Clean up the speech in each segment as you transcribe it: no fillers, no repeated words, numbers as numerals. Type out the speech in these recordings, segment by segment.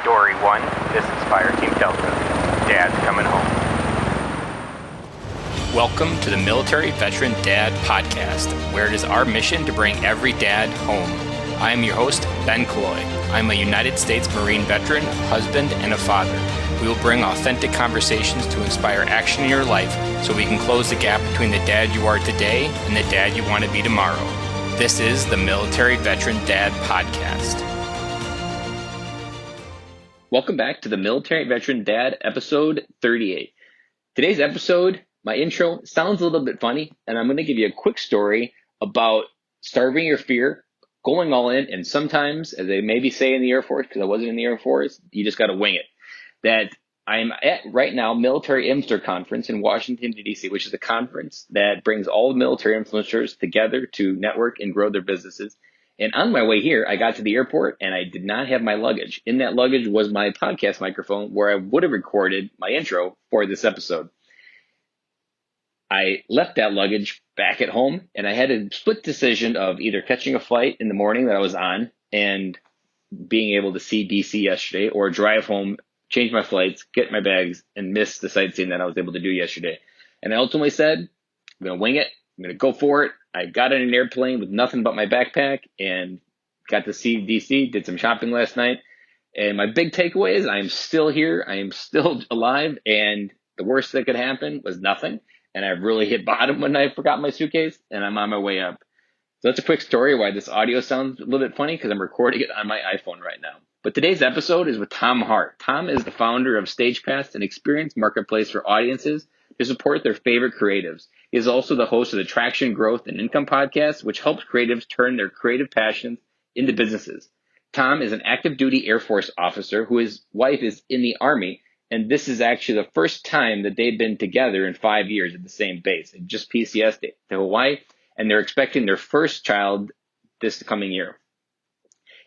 Story 1, this is Fireteam Delta. Dad's coming home. Welcome to the Military Veteran Dad Podcast, where it is our mission to bring every dad home. I am your host, Ben Killoy. I'm a United States Marine veteran, husband, and a father. We will bring authentic conversations to inspire action in your life so we can close the gap between the dad you are today and the dad you want to be tomorrow. This is the Military Veteran Dad Podcast. Welcome back to the Military Veteran Dad, episode 38. Today's episode, my intro sounds a little bit funny, and I'm going to give you a quick story about starving your fear, going all in, and sometimes, as they maybe say in the Air Force, because I wasn't in the Air Force, you just got to wing it. That I'm at right now Military IMSTER Conference in Washington, D.C., which is a conference that brings all the military influencers together to network and grow their businesses. And on my way here, I got to the airport and I did not have my luggage. In that luggage was my podcast microphone where I would have recorded my intro for this episode. I left that luggage back at home and I had a split decision of either catching a flight in the morning that I was on and being able to see DC yesterday, or drive home, change my flights, get my bags, and miss the sightseeing that I was able to do yesterday. And I ultimately said, I'm going to wing it. I'm going to go for it. I got in an airplane with nothing but my backpack and got to see DC, did some shopping last night. And my big takeaway is I am still here. I am still alive. And the worst that could happen was nothing. And I really hit bottom when I forgot my suitcase, and I'm on my way up. So that's a quick story why this audio sounds a little bit funny, because I'm recording it on my iPhone right now. But today's episode is with Thom Hart. Thom is the founder of StagePass, an experienced marketplace for audiences to support their favorite creatives. He is also the host of the Traction, Growth, and Income podcast, which helps creatives turn their creative passions into businesses. Thom is an active duty Air Force officer whose wife is in the Army, and this is actually the first time that they've been together in 5 years at the same base. They just PCS'd to Hawaii, and they're expecting their first child this coming year.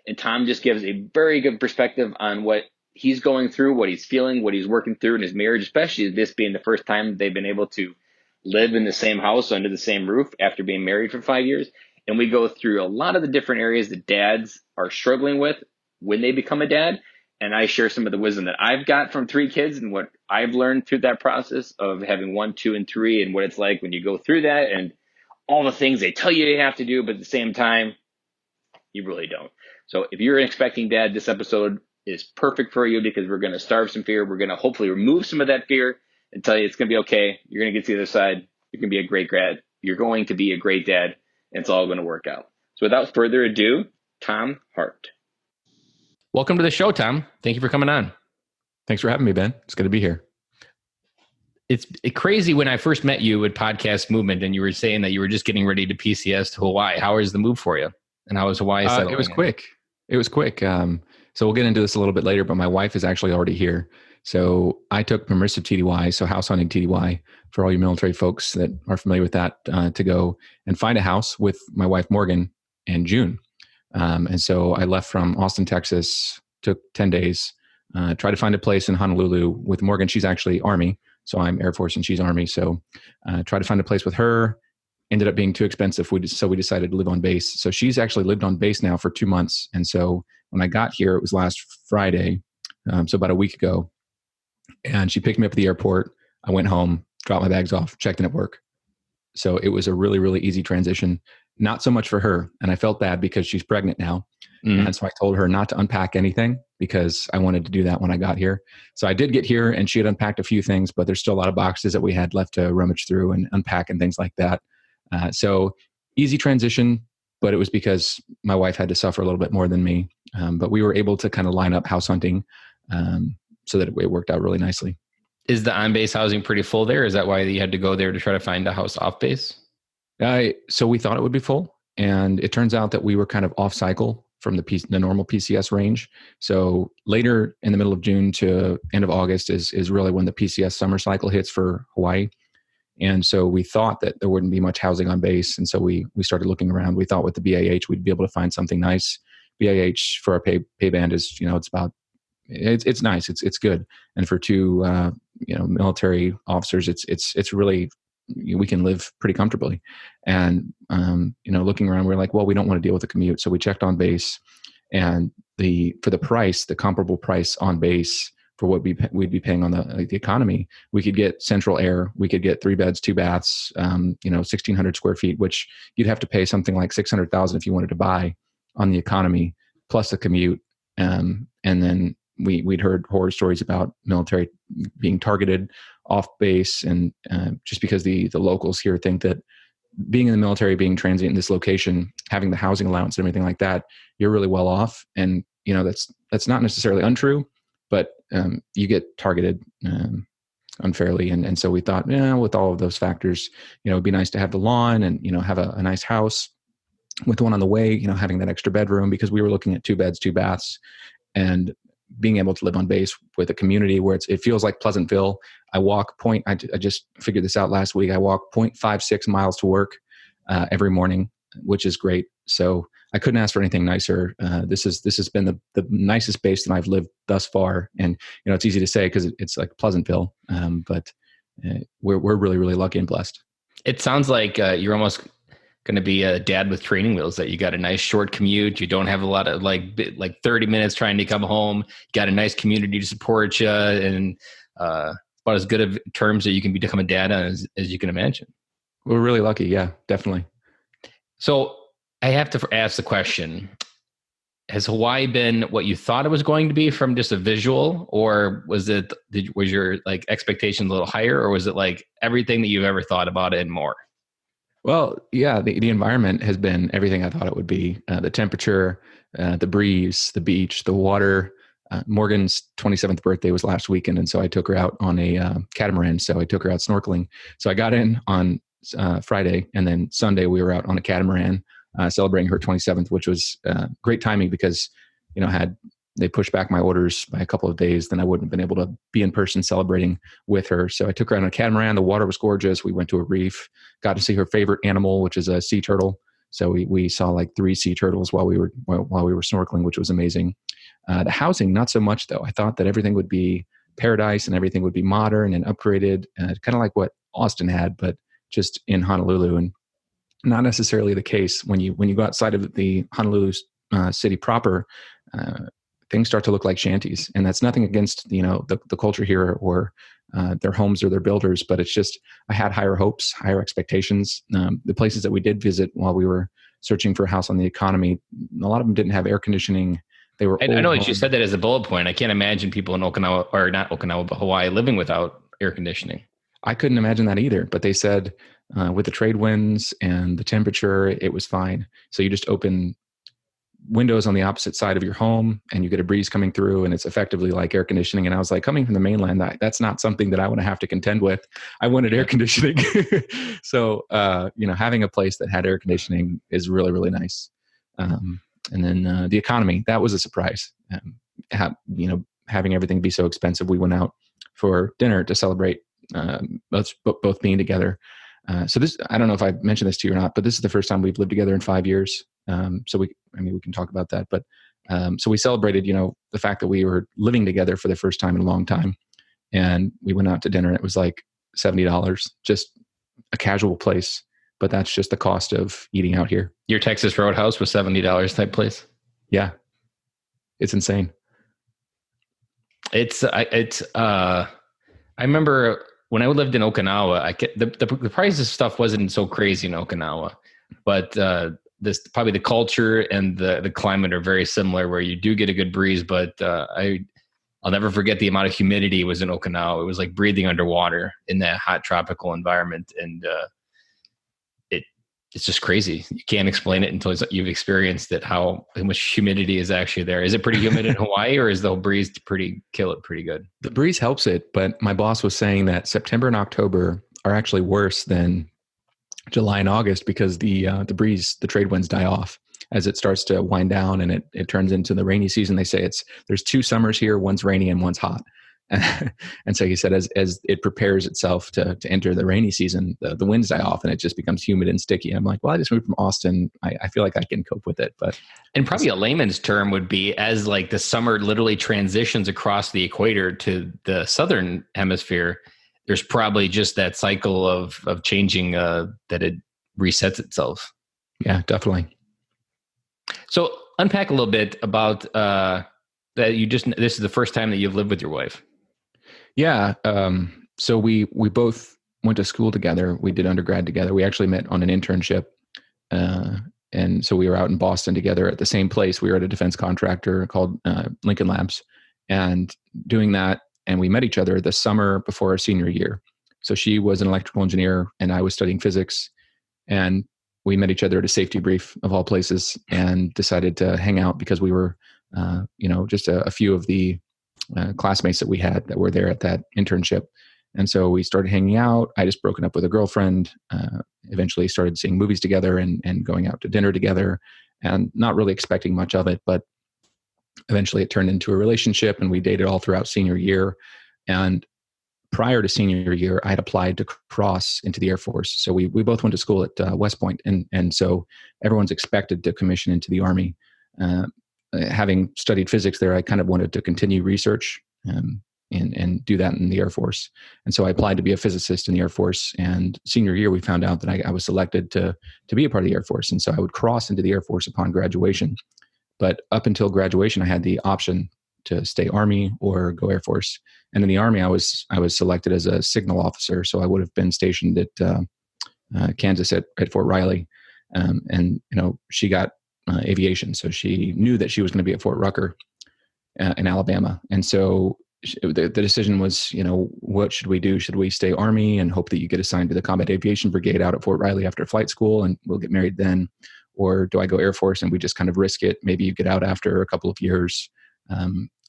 And Thom just gives a very good perspective on what he's going through, what he's feeling, what he's working through in his marriage, especially this being the first time they've been able to live in the same house under the same roof after being married for 5 years. And we go through a lot of the different areas that dads are struggling with when they become a dad. And I share some of the wisdom that I've got from 3 kids and what I've learned through that process of having 1, 2, and 3, and what it's like when you go through that and all the things they tell you you have to do, but at the same time, you really don't. So if you're an expecting dad, this episode is perfect for you, because we're going to starve some fear. We're going to hopefully remove some of that fear and tell you it's going to be okay. You're going to get to the other side. You're going to be a great dad. You're going to be a great dad, and it's all going to work out. So without further ado, Thom Hart. Welcome to the show, Thom. Thank you for coming on. Thanks for having me, Ben. It's good to be here. It's crazy when I first met you at Podcast Movement, and you were saying that you were just getting ready to PCS to Hawaii. How was the move for you? And how was Hawaii settling? It was quick. So we'll get into this a little bit later, but my wife is actually already here. So I took permissive TDY, so house hunting TDY, for all you military folks that are familiar with that, to go and find a house with my wife, Morgan, in June. And so I left from Austin, Texas, took 10 days, tried to find a place in Honolulu with Morgan. She's actually Army, so I'm Air Force and she's Army. So tried to find a place with her. Ended up being too expensive, so we decided to live on base. So she's actually lived on base now for 2 months. And so when I got here, it was last Friday, so about a week ago. And she picked me up at the airport. I went home, dropped my bags off, checked in at work. So it was a really, really easy transition. Not so much for her. And I felt bad because she's pregnant now. Mm-hmm. And so I told her not to unpack anything because I wanted to do that when I got here. So I did get here and she had unpacked a few things, but there's still a lot of boxes that we had left to rummage through and unpack and things like that. So easy transition, but it was because my wife had to suffer a little bit more than me. But we were able to kind of line up house hunting so that it worked out really nicely. Is the on-base housing pretty full there? Is that why you had to go there to try to find a house off-base? So we thought it would be full, and it turns out that we were kind of off-cycle from the normal PCS range. So later in the middle of June to end of August is really when the PCS summer cycle hits for Hawaii. And so we thought that there wouldn't be much housing on base. And so we started looking around. We thought with the BAH, we'd be able to find something nice. BAH for our pay band is, it's nice. It's good. And for 2, military officers, it's really, we can live pretty comfortably. And, looking around, we're like, well, we don't want to deal with the commute. So we checked on base And for the price, the comparable price on base for what we'd be paying on the economy, we could get central air. We could get 3 beds, 2 baths, 1,600 square feet, which you'd have to pay something like 600,000 if you wanted to buy on the economy, plus the commute. And then we'd heard horror stories about military being targeted off base, and just because the locals here think that being in the military, being transient in this location, having the housing allowance and everything like that, you're really well off. And that's not necessarily untrue, but you get targeted unfairly. And so we thought, with all of those factors, it'd be nice to have the lawn and have a nice house with one on the way, having that extra bedroom, because we were looking at 2 beds, 2 baths, and being able to live on base with a community where it feels like Pleasantville. I just figured this out last week. I walk 0.56 miles to work every morning, which is great. So I couldn't ask for anything nicer. This has been the nicest base that I've lived thus far. And it's easy to say because it's like Pleasantville, but we're really, really lucky and blessed. It sounds like you're almost going to be a dad with training wheels, that you got a nice short commute. You don't have a lot of like 30 minutes trying to come home. You got a nice community to support you, and about as good of terms that you can become a dad on as you can imagine. We're really lucky. Yeah, definitely. So I have to ask the question, has Hawaii been what you thought it was going to be from just a visual, or was your like expectations a little higher, or was it like everything that you've ever thought about it and more? Well, yeah, the environment has been everything I thought it would be. The temperature, the breeze, the beach, the water. Morgan's 27th birthday was last weekend, and so I took her out on a catamaran. So I took her out snorkeling. So I got in on Friday, and then Sunday we were out on a catamaran celebrating her 27th, which was great timing because, had they pushed back my orders by a couple of days, then I wouldn't have been able to be in person celebrating with her. So I took her on a catamaran. The water was gorgeous. We went to a reef, got to see her favorite animal, which is a sea turtle. So we saw like 3 sea turtles while we were snorkeling, which was amazing. The housing, not so much though. I thought that everything would be paradise and everything would be modern and upgraded, kind of like what Austin had, but just in Honolulu. And not necessarily the case when you go outside of the Honolulu city proper. Things start to look like shanties, and that's nothing against the culture here or their homes or their builders, but it's just I had higher hopes, higher expectations. The places that we did visit while we were searching for a house on the economy, a lot of them didn't have air conditioning. They were. I know that you said that as a bullet point. I can't imagine people in Okinawa, or not Okinawa, but Hawaii, living without air conditioning. I couldn't imagine that either, but they said with the trade winds and the temperature, it was fine. So you just open windows on the opposite side of your home and you get a breeze coming through, and it's effectively like air conditioning. And I was like, coming from the mainland, that's not something that I want to have to contend with. I wanted air conditioning. So, having a place that had air conditioning is really, really nice. And then the economy, that was a surprise. Having everything be so expensive. We went out for dinner to celebrate both being together. So this, I don't know if I mentioned this to you or not, but this is the first time we've lived together in 5 years. So we can talk about that, but, so we celebrated, the fact that we were living together for the first time in a long time, and we went out to dinner and it was like $70, just a casual place, but that's just the cost of eating out here. Your Texas Roadhouse was $70 type place. Yeah. It's insane. I remember when I lived in Okinawa, the price of stuff wasn't so crazy in Okinawa, but probably the culture and the climate are very similar, where you do get a good breeze. But I'll never forget the amount of humidity was in Okinawa. It was like breathing underwater in that hot tropical environment, and it's just crazy. You can't explain it until you've experienced it, how much humidity is actually there. Is it pretty humid in Hawaii, or is the breeze kill it pretty good? The breeze helps it, but my boss was saying that September and October are actually worse than July and August because the breeze, the trade winds die off as it starts to wind down and it turns into the rainy season. They say there's 2 summers here, one's rainy and one's hot. And so he said, as it prepares itself to enter the rainy season, the winds die off and it just becomes humid and sticky. I'm like, well, I just moved from Austin. I feel like I can cope with it. And probably a layman's term would be, as like the summer literally transitions across the equator to the southern hemisphere, there's probably just that cycle of changing that it resets itself. Yeah, definitely. So unpack a little bit about that. This is the first time that you've lived with your wife. Yeah. So we both went to school together. We did undergrad together. We actually met on an internship. And so we were out in Boston together at the same place. We were at a defense contractor called Lincoln Labs and doing that. And we met each other the summer before our senior year. So she was an electrical engineer and I was studying physics. And we met each other at a safety brief of all places and decided to hang out because we were, just a few of the classmates that we had that were there at that internship. And so we started hanging out. I just broken up with a girlfriend, eventually started seeing movies together and going out to dinner together and not really expecting much of it. But eventually it turned into a relationship and we dated all throughout senior year. And prior to senior year, I had applied to cross into the Air Force. So we both went to school at West Point. And so everyone's expected to commission into the Army. Having studied physics there, I kind of wanted to continue research and do that in the Air Force. And so I applied to be a physicist in the Air Force. And senior year, we found out that I was selected to be a part of the Air Force. And so I would cross into the Air Force upon graduation. But up until graduation, I had the option to stay Army or go Air Force. And in the Army, I was selected as a signal officer. So I would have been stationed at Kansas at Fort Riley. And she got aviation. So she knew that she was going to be at Fort Rucker in Alabama. And so the decision was, what should we do? Should we stay Army and hope that you get assigned to the Combat Aviation Brigade out at Fort Riley after flight school and we'll get married then? Or do I go Air Force and we just kind of risk it? Maybe you get out after a couple of years.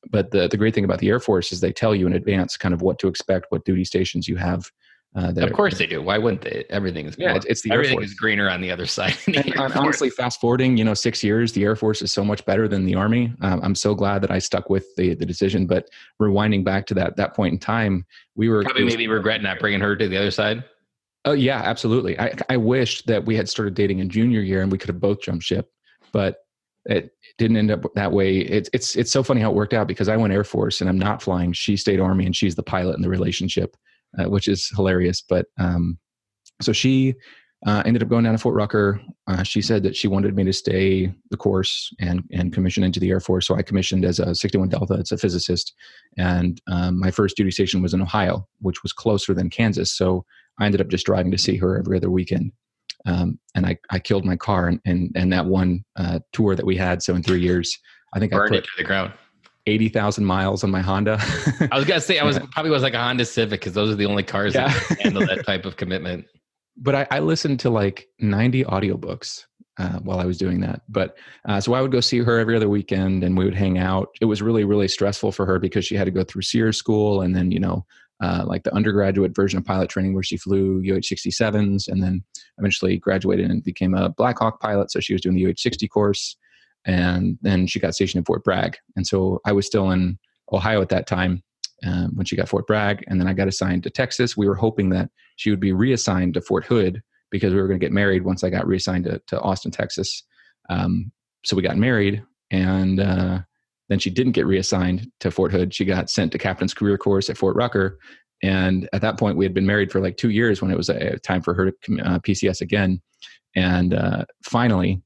But the great thing about the Air Force is they tell you in advance kind of what to expect, what duty stations you have. Of course they do. Why wouldn't they? Everything is it's the everything Air Force. Is greener on the other side. And honestly, fast forwarding, 6 years, the Air Force is so much better than the Army. I'm so glad that I stuck with the decision. But rewinding back to that point in time, we were probably maybe regret not bringing her to the other side. Oh yeah, absolutely. I wished that we had started dating in junior year and we could have both jumped ship, but it didn't end up that way. It's so funny how it worked out because I went Air Force and I'm not flying. She stayed Army and she's the pilot in the relationship, which is hilarious. But so she ended up going down to Fort Rucker. She said that she wanted me to stay the course and commission into the Air Force. So I commissioned as a 61 Delta. It's a physicist. And my first duty station was in Ohio, which was closer than Kansas. So I ended up just driving to see her every other weekend. And I killed my car and that one tour that we had. So in 3 years, I think burned I it put to the ground. 80,000 miles on my Honda. I was going to say, probably was like a Honda Civic because those are the only cars that can handle that type of commitment. But I listened to like 90 audiobooks while I was doing that. But so I would go see her every other weekend and we would hang out. It was really, really stressful for her because she had to go through Sears school and then, like the undergraduate version of pilot training where she flew UH-67s and then eventually graduated and became a Black Hawk pilot. So she was doing the UH-60 course and then she got stationed in Fort Bragg. And so I was still in Ohio at that time when she got Fort Bragg. And then I got assigned to Texas. We were hoping that she would be reassigned to Fort Hood because we were going to get married once I got reassigned to Austin, Texas. So we got married and then she didn't get reassigned to Fort Hood. She got sent to Captain's Career Course at Fort Rucker. And at that point, we had been married for like 2 years when it was a time for her to PCS again. And finally,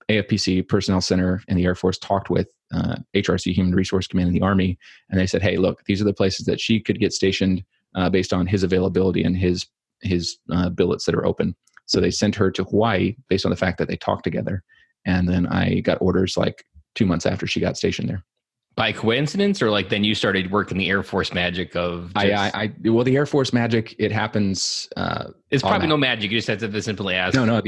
AFPC Personnel Center in the Air Force talked with HRC Human Resource Command in the Army. And they said, hey, look, these are the places that she could get stationed based on his availability and his billets that are open. So they sent her to Hawaii based on the fact that they talked together. And then I got orders like 2 months after she got stationed there. By coincidence, or like then you started working the Air Force magic of? Well, the Air Force magic, it happens. It's probably no magic. You just have to simply ask. No.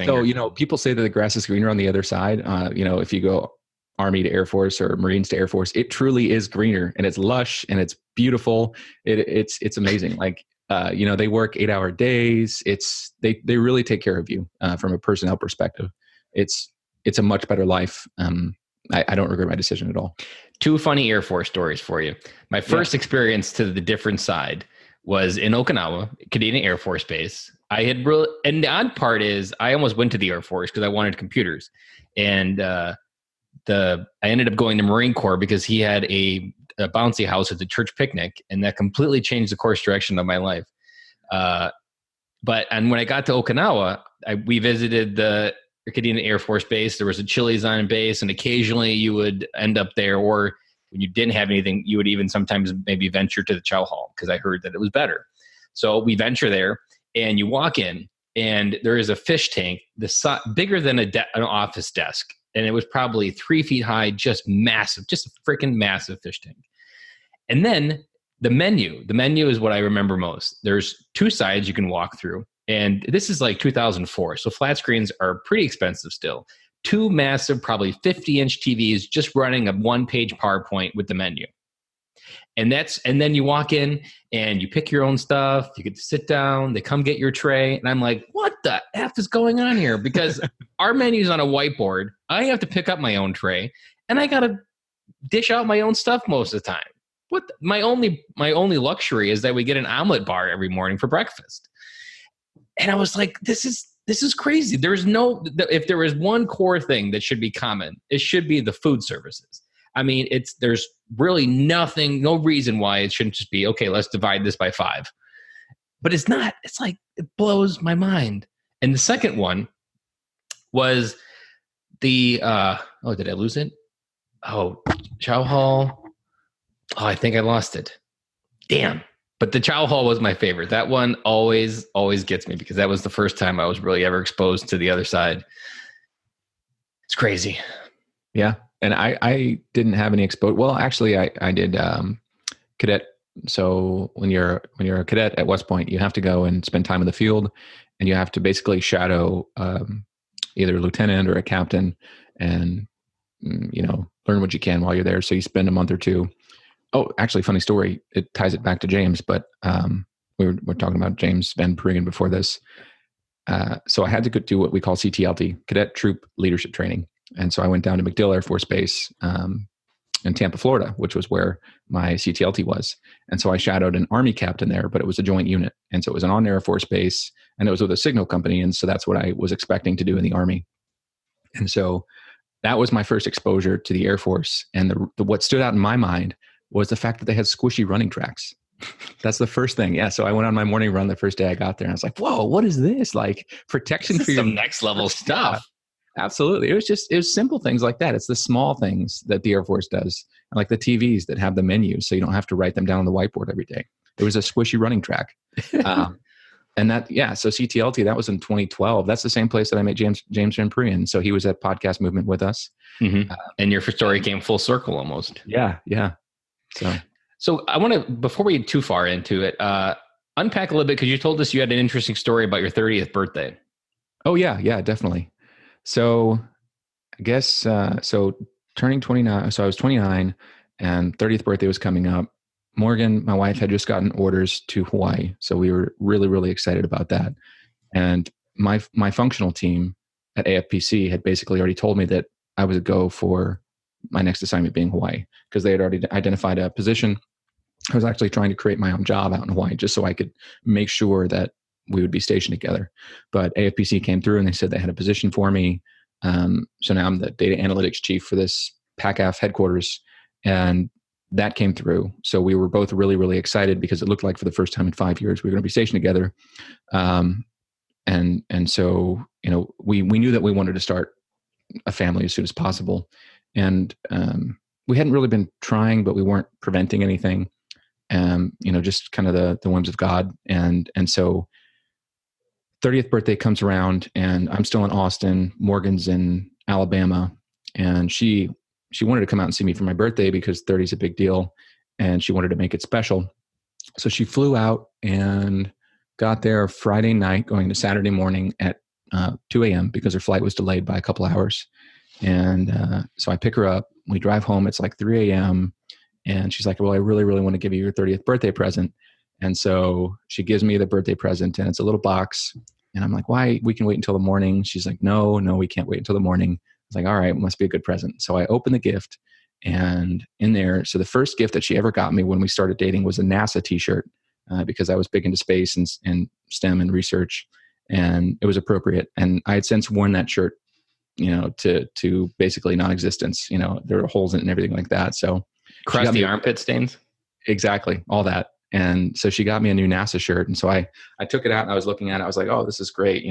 So people say that the grass is greener on the other side. If you go Army to Air Force or Marines to Air Force, it truly is greener and it's lush and it's beautiful. It's amazing. Like they work 8-hour days. They really take care of you from a personnel perspective. It's a much better life. I don't regret my decision at all. 2 funny Air Force stories for you. My first experience to the different side was in Okinawa, Canadian Air Force Base. And the odd part is I almost went to the Air Force because I wanted computers. And I ended up going to Marine Corps because he had a bouncy house at the church picnic, and that completely changed the course direction of my life. But when I got to Okinawa, we visited the Acadiana Air Force Base, there was a Chili's on base, and occasionally you would end up there, or when you didn't have anything, you would even sometimes maybe venture to the chow hall because I heard that it was better. So we venture there, and you walk in, and there is a fish tank, bigger than an office desk, and it was probably 3 feet high, just massive, just a freaking massive fish tank. And then the menu is what I remember most. There's 2 sides you can walk through. And this is like 2004. So flat screens are pretty expensive still. 2 massive, probably 50-inch TVs just running a 1-page PowerPoint with the menu. And then you walk in and you pick your own stuff. You get to sit down. They come get your tray. And I'm like, what the F is going on here? Because our menu's on a whiteboard. I have to pick up my own tray. And I got to dish out my own stuff most of the time. My only luxury is that we get an omelet bar every morning for breakfast. And I was like, this is crazy. If there is one core thing that should be common, it should be the food services. I mean, there's really no reason why it shouldn't just be, okay, let's divide this by 5. But it's not. It's like, it blows my mind. And the second one was the, did I lose it? Oh, Chow Hall. Oh, I think I lost it. Damn. But the Chow Hall was my favorite. That one always gets me because that was the first time I was really ever exposed to the other side. It's crazy. Yeah. And I didn't have any exposure. Well, actually, I did cadet. So when you're a cadet at West Point, you have to go and spend time in the field, and you have to basically shadow either a lieutenant or a captain, and learn what you can while you're there. So you spend a month or 2. Oh, actually, funny story. It ties it back to James, but we're talking about James Van Preen before this. So I had to go do what we call CTLT, Cadet Troop Leadership Training. And so I went down to MacDill Air Force Base in Tampa, Florida, which was where my CTLT was. And so I shadowed an Army captain there, but it was a joint unit. And so it was an on-Air Force Base, and it was with a signal company. And so that's what I was expecting to do in the Army. And so that was my first exposure to the Air Force. And what stood out in my mind was the fact that they had squishy running tracks. That's the first thing. Yeah. So I went on my morning run the first day I got there, and I was like, whoa, what is this? Like protection for your some next level stuff. Yeah, absolutely. It was simple things like that. It's the small things that the Air Force does. And like the TVs that have the menus, so you don't have to write them down on the whiteboard every day. It was a squishy running track. So CTLT, that was in 2012. That's the same place that I met James Van Preen. So he was at Podcast Movement with us. Mm-hmm. And your story came full circle almost. Yeah. Yeah. So I want to, before we get too far into it, unpack a little bit, because you told us you had an interesting story about your 30th birthday. Oh, yeah. Yeah, definitely. So I guess, turning 29, so I was 29 and 30th birthday was coming up. Morgan, my wife, had just gotten orders to Hawaii. So we were really, really excited about that. And my functional team at AFPC had basically already told me that I was a go for my next assignment being Hawaii, because they had already identified a position. I was actually trying to create my own job out in Hawaii just so I could make sure that we would be stationed together. But AFPC came through and they said they had a position for me. So now I'm the data analytics chief for this PACAF headquarters, and that came through. So we were both really, really excited because it looked like for the first time in 5 years we were going to be stationed together. And so, we knew that we wanted to start a family as soon as possible. And we hadn't really been trying, but we weren't preventing anything. Just kind of the whims of God. And so 30th birthday comes around, and I'm still in Austin. Morgan's in Alabama, and she wanted to come out and see me for my birthday because 30 is a big deal, and she wanted to make it special. So she flew out and got there Friday night, going to Saturday morning at 2 a.m. because her flight was delayed by a couple hours. And so I pick her up. We drive home. It's like 3 a.m. And she's like, well, I really, really want to give you your 30th birthday present. And so she gives me the birthday present, and it's a little box. And I'm like, why? We can wait until the morning. She's like, no, we can't wait until the morning. I was like, all right, must be a good present. So I open the gift, and in there, so the first gift that she ever got me when we started dating was a NASA t-shirt, because I was big into space and STEM and research, and it was appropriate. And I had since worn that shirt, to basically non-existence. There were holes in it and everything like that. So crusty armpit stains. Exactly. All that. And so she got me a new NASA shirt. And so I took it out and I was looking at it. I was like, oh, this is great.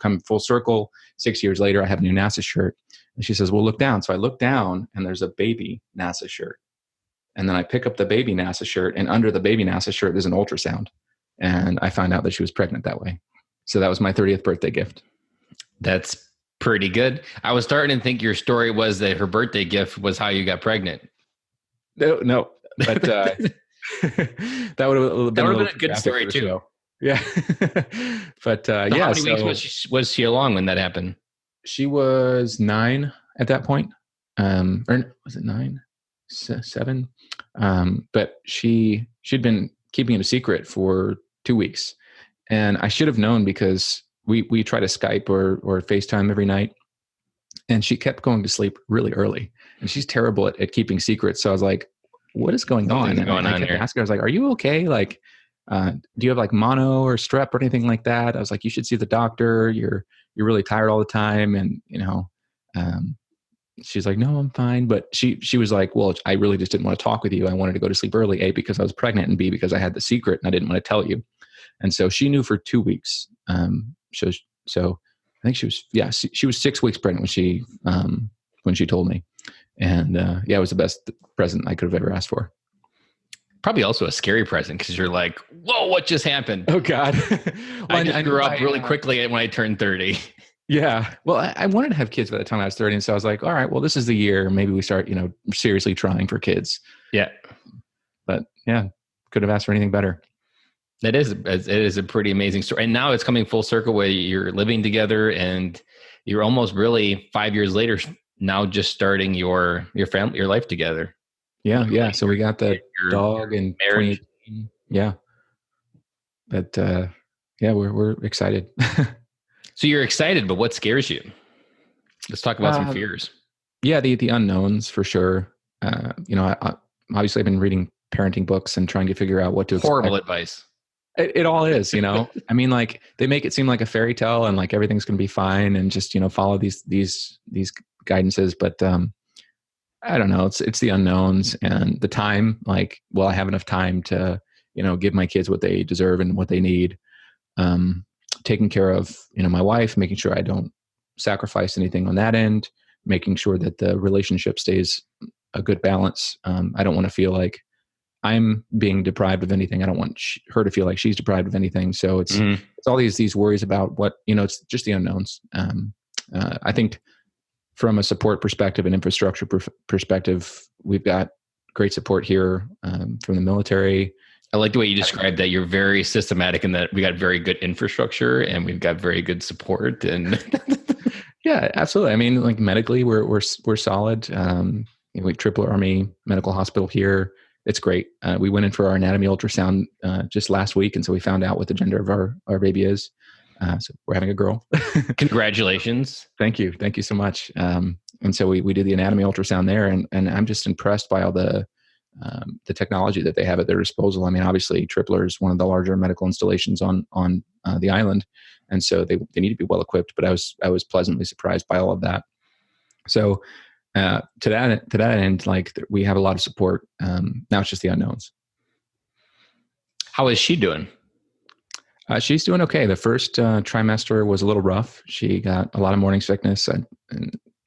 Come full circle. 6 years later, I have a new NASA shirt. And she says, well, look down. So I look down and there's a baby NASA shirt. And then I pick up the baby NASA shirt, and under the baby NASA shirt, there's an ultrasound. And I found out that she was pregnant that way. So that was my 30th birthday gift. That's pretty good. I was starting to think your story was that her birthday gift was how you got pregnant. No, but that would have been a good story too. Show. Yeah. But How many weeks was she along when that happened? She was 9 at that point. Or was it 9? 7? But she'd been keeping it a secret for 2 weeks. And I should have known because we try to Skype or FaceTime every night. And she kept going to sleep really early. And she's terrible at keeping secrets. So I was like, what is going on? And I kept asking her, I was like, are you okay? Like, do you have like mono or strep or anything like that? I was like, you should see the doctor. You're really tired all the time. And, she's like, no, I'm fine. But she was like, well, I really just didn't want to talk with you. I wanted to go to sleep early, A, because I was pregnant, and B, because I had the secret and I didn't want to tell you. And so she knew for 2 weeks. So I think she was 6 weeks pregnant when she told me. And it was the best present I could have ever asked for. Probably also a scary present because you're like, whoa, what just happened? Oh God. I grew up really quickly when I turned 30. Yeah. Well, I wanted to have kids by the time I was 30. And so I was like, all right, well, this is the year. Maybe we start, seriously trying for kids. Yeah. But yeah, could have asked for anything better. It is a pretty amazing story. And now it's coming full circle where you're living together and you're almost really 5 years later now just starting your family, your life together. Yeah. Yeah. So we got the dog and marriage. Yeah. But we're excited. So you're excited, but what scares you? Let's talk about some fears. Yeah. The unknowns for sure. Obviously I've been reading parenting books and trying to figure out what to expect. Horrible advice. It all is, I mean, like they make it seem like a fairy tale and like everything's going to be fine and just, follow these guidances. But, I don't know. It's the unknowns and the time, like, will I have enough time to, give my kids what they deserve and what they need? Taking care of, my wife, making sure I don't sacrifice anything on that end, making sure that the relationship stays a good balance. I don't want to feel like I'm being deprived of anything. I don't want her to feel like she's deprived of anything. So it's all these worries about what, it's just the unknowns. I think from a support perspective and infrastructure perspective, we've got great support here from the military. I like the way you described that. You're very systematic in that we got very good infrastructure and we've got very good support. And yeah, absolutely. I mean, like medically, we're solid. We Triple Army Medical Hospital here. It's great. We went in for our anatomy ultrasound just last week, and so we found out what the gender of our baby is. So we're having a girl. Congratulations! Thank you so much. And so we did the anatomy ultrasound there, and I'm just impressed by all the technology that they have at their disposal. I mean, obviously, Tripler is one of the larger medical installations on the island, and so they need to be well equipped. But I was pleasantly surprised by all of that. So. To that end, like we have a lot of support. Now it's just the unknowns. How is she doing? She's doing okay. The first trimester was a little rough. She got a lot of morning sickness, and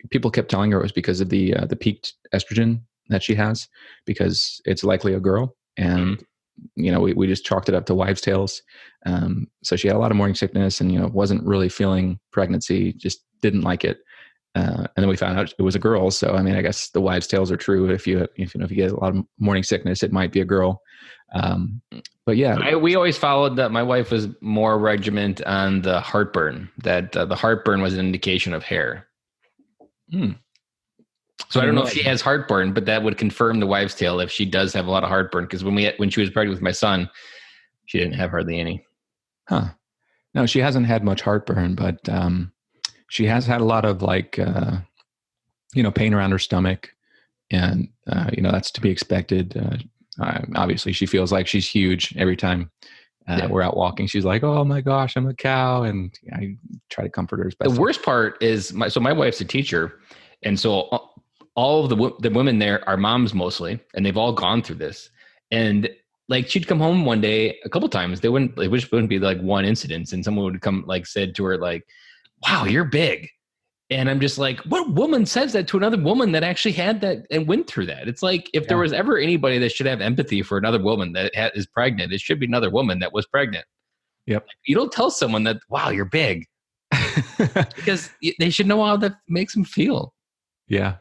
people kept telling her it was because of the peaked estrogen that she has, because it's likely a girl. And we just chalked it up to wives' tales. So she had a lot of morning sickness, and wasn't really feeling pregnancy. Just didn't like it. And then we found out it was a girl. So, I mean, I guess the wives' tales are true. If you get a lot of morning sickness, it might be a girl. But yeah, we always followed that. My wife was more regiment on the heartburn, that the heartburn was an indication of hair. So I don't know if she has heartburn, but that would confirm the wives' tale if she does have a lot of heartburn. Because when she was pregnant with my son, she didn't have hardly any. Huh. No, she hasn't had much heartburn, but, she has had a lot of pain around her stomach, and that's to be expected. Obviously, she feels like she's huge every time we're out walking. She's like, "Oh my gosh, I'm a cow," and I try to comfort her as best. The worst part is my wife's a teacher, and so all of the women there are moms mostly, and they've all gone through this. And like she'd come home one day, a couple times. It just wouldn't be like one incident, and someone would come like said to her like, "Wow, you're big." And I'm just like, what woman says that to another woman that actually had that and went through that? It's like, if there was ever anybody that should have empathy for another woman that is pregnant, it should be another woman that was pregnant. Yep. You don't tell someone that, wow, you're big, because they should know how that makes them feel. Yeah.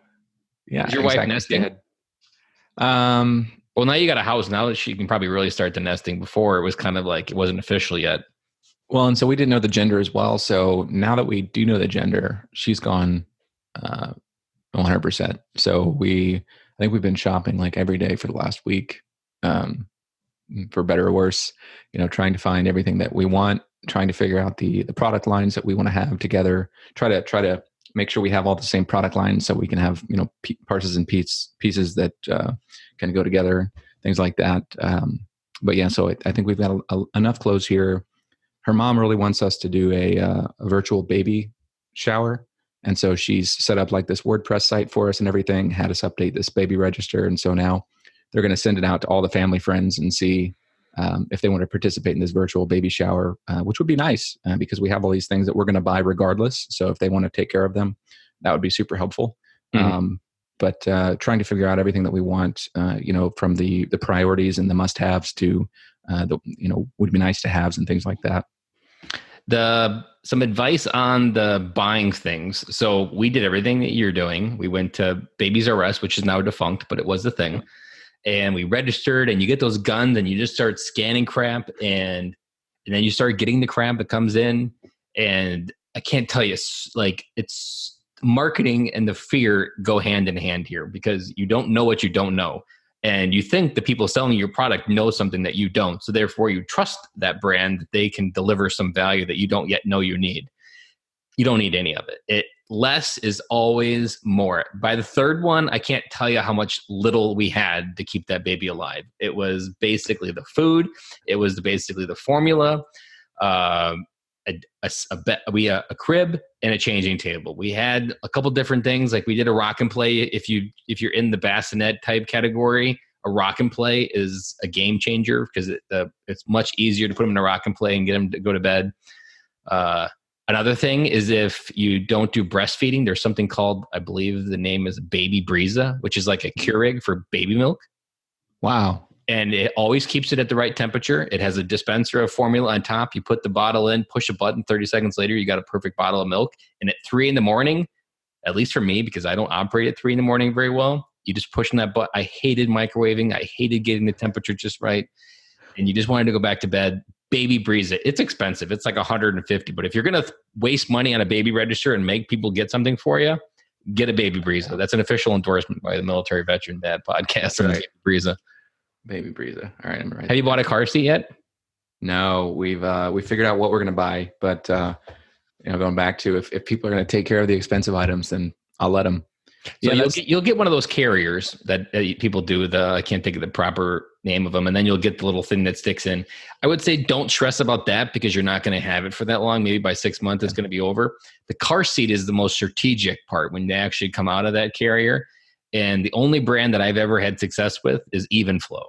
Yeah. Is your wife nesting? Well, now you got a house. Now that she can probably really start the nesting. Before it was kind of like, it wasn't official yet. Well, and so we didn't know the gender as well. So now that we do know the gender, she's gone 100%. So I think we've been shopping like every day for the last week, for better or worse, trying to find everything that we want, trying to figure out the product lines that we want to have together, try to make sure we have all the same product lines so we can have, parses and pieces that can go together, things like that. But yeah, so I think we've got enough clothes here. Her mom really wants us to do a virtual baby shower. And so she's set up like this WordPress site for us and everything, had us update this baby register. And so now they're going to send it out to all the family friends and see if they want to participate in this virtual baby shower, which would be nice because we have all these things that we're going to buy regardless. So if they want to take care of them, that would be super helpful. Mm-hmm. But trying to figure out everything that we want, from the priorities and the must-haves to would be nice to haves and things like that. Some advice on the buying things. So we did everything that you're doing. We went to Babies R Us, which is now defunct, but it was the thing. And we registered, and you get those guns and you just start scanning crap, and then you start getting the crap that comes in. And I can't tell you, like, it's marketing and the fear go hand in hand here, because you don't know what you don't know. And you think the people selling your product know something that you don't. So therefore you trust that brand that they can deliver some value that you don't yet know you need. You don't need any of it. Less is always more. By the third one, I can't tell you how much little we had to keep that baby alive. It was basically the food. It was basically the formula, a crib, and a changing table. We had a couple different things. Like we did a rock and play. If you're in the bassinet type category, a rock and play is a game changer because it's much easier to put them in a rock and play and get them to go to bed. Another thing is if you don't do breastfeeding, there's something called, I believe the name is Baby Breeza, which is like a Keurig for baby milk. Wow. And it always keeps it at the right temperature. It has a dispenser of formula on top. You put the bottle in, push a button, 30 seconds later, you got a perfect bottle of milk. And at 3 a.m, at least for me, because I don't operate at 3 a.m. very well, you just push on that button. I hated microwaving. I hated getting the temperature just right. And you just wanted to go back to bed. Baby Breeza. It's expensive. It's like $150. But if you're going to waste money on a baby register and make people get something for you, get a Baby Breeza. That's an official endorsement by the Military Veteran Dad podcast. Right. Baby Breeza. Baby Breeza. All right, I'm right. Have you bought a car seat yet? No, we figured out what we're going to buy, but going back to if people are going to take care of the expensive items, then I'll let them. So you'll get one of those carriers that people do. I can't think of the proper name of them, and then you'll get the little thing that sticks in. I would say don't stress about that because you're not going to have it for that long. Maybe by 6 months it's going to be over. The car seat is the most strategic part when they actually come out of that carrier. And the only brand that I've ever had success with is Evenflow.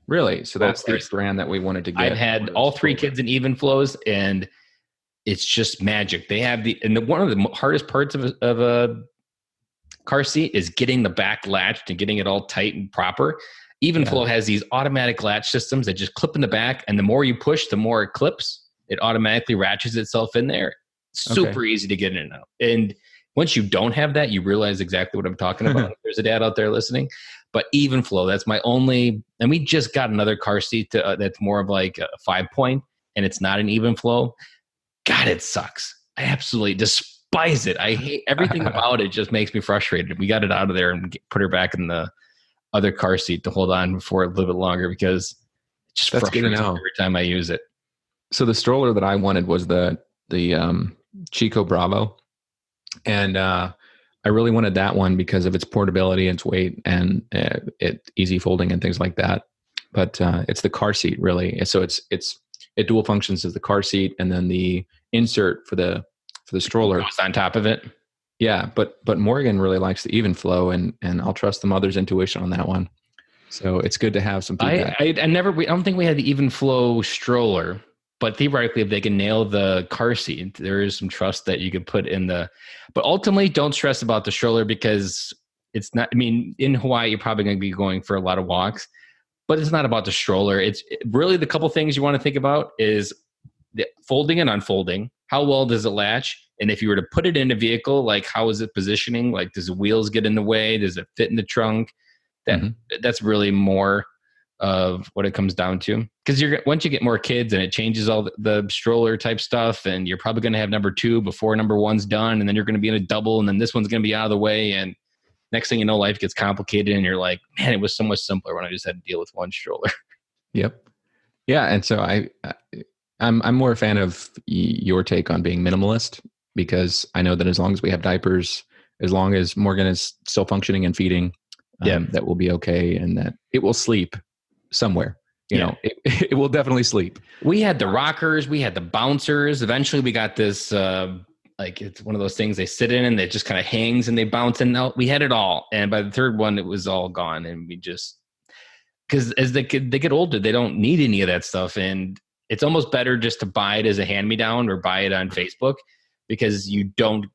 Really? So that's the brand that we wanted to get. I've had all 3 kids in Evenflows, and it's just magic. They have one of the hardest parts of a car seat is getting the back latched and getting it all tight and proper. Evenflow has these automatic latch systems that just clip in the back, and the more you push, the more it clips. It automatically ratchets itself in there. Super easy to get in and out. And once you don't have that, you realize exactly what I'm talking about. If there's a dad out there listening. But Evenflow, that's my only, and we just got another car seat that's more of like a 5-point, and it's not an Evenflow. God, it sucks. I absolutely despise it. I hate everything about it. Just makes me frustrated. We got it out of there and put her back in the other car seat to hold on for a little bit longer because it just frustrates me every time I use it. So the stroller that I wanted was the Chico Bravo. And I really wanted that one because of its portability, its weight, and it easy folding and things like that. But it's the car seat really. So it dual functions as the car seat and then the insert for the stroller goes on top of it. Yeah, but Morgan really likes the Evenflow, and I'll trust the mother's intuition on that one. So it's good to have some I, feedback. I don't think we had the even flow stroller, but theoretically, if they can nail the car seat, there is some trust that you could put in but ultimately don't stress about the stroller because it's not, I mean, in Hawaii, you're probably going to be going for a lot of walks, but it's not about the stroller. It's really the couple things you want to think about is the folding and unfolding. How well does it latch? And if you were to put it in a vehicle, like how is it positioning? Like, does the wheels get in the way? Does it fit in the trunk? That's really more of what it comes down to. Because once you get more kids and it changes all the stroller type stuff, and you're probably going to have number 2 before number 1's done, and then you're going to be in a double, and then this one's going to be out of the way, and next thing you know, life gets complicated, and you're like, man, it was so much simpler when I just had to deal with one stroller. Yep. Yeah, and so I'm more a fan of your take on being minimalist, because I know that as long as we have diapers, as long as Morgan is still functioning and feeding, that will be okay, and that it will sleep somewhere. You know, it will definitely sleep. We had the rockers, we had the bouncers. Eventually, we got this like it's one of those things they sit in and it just kind of hangs and they bounce. And we had it all. And by the third one, it was all gone. And we just because as they get older, they don't need any of that stuff. And it's almost better just to buy it as a hand-me-down or buy it on Facebook, because you don't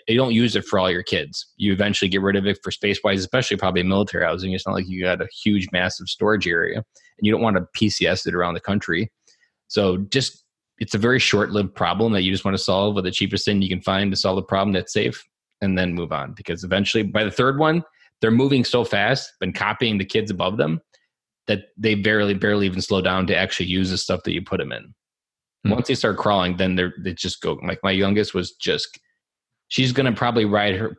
use it for all your kids. You eventually get rid of it for space-wise, especially probably military housing. It's not like you got a huge, massive storage area, and you don't want to PCS it around the country. So it's a very short-lived problem that you just want to solve with the cheapest thing you can find to solve the problem that's safe, and then move on. Because eventually, by the third one, they're moving so fast and copying the kids above them that they barely even slow down to actually use the stuff that you put them in. Once they start crawling, then they just go. Like my youngest was she's going to probably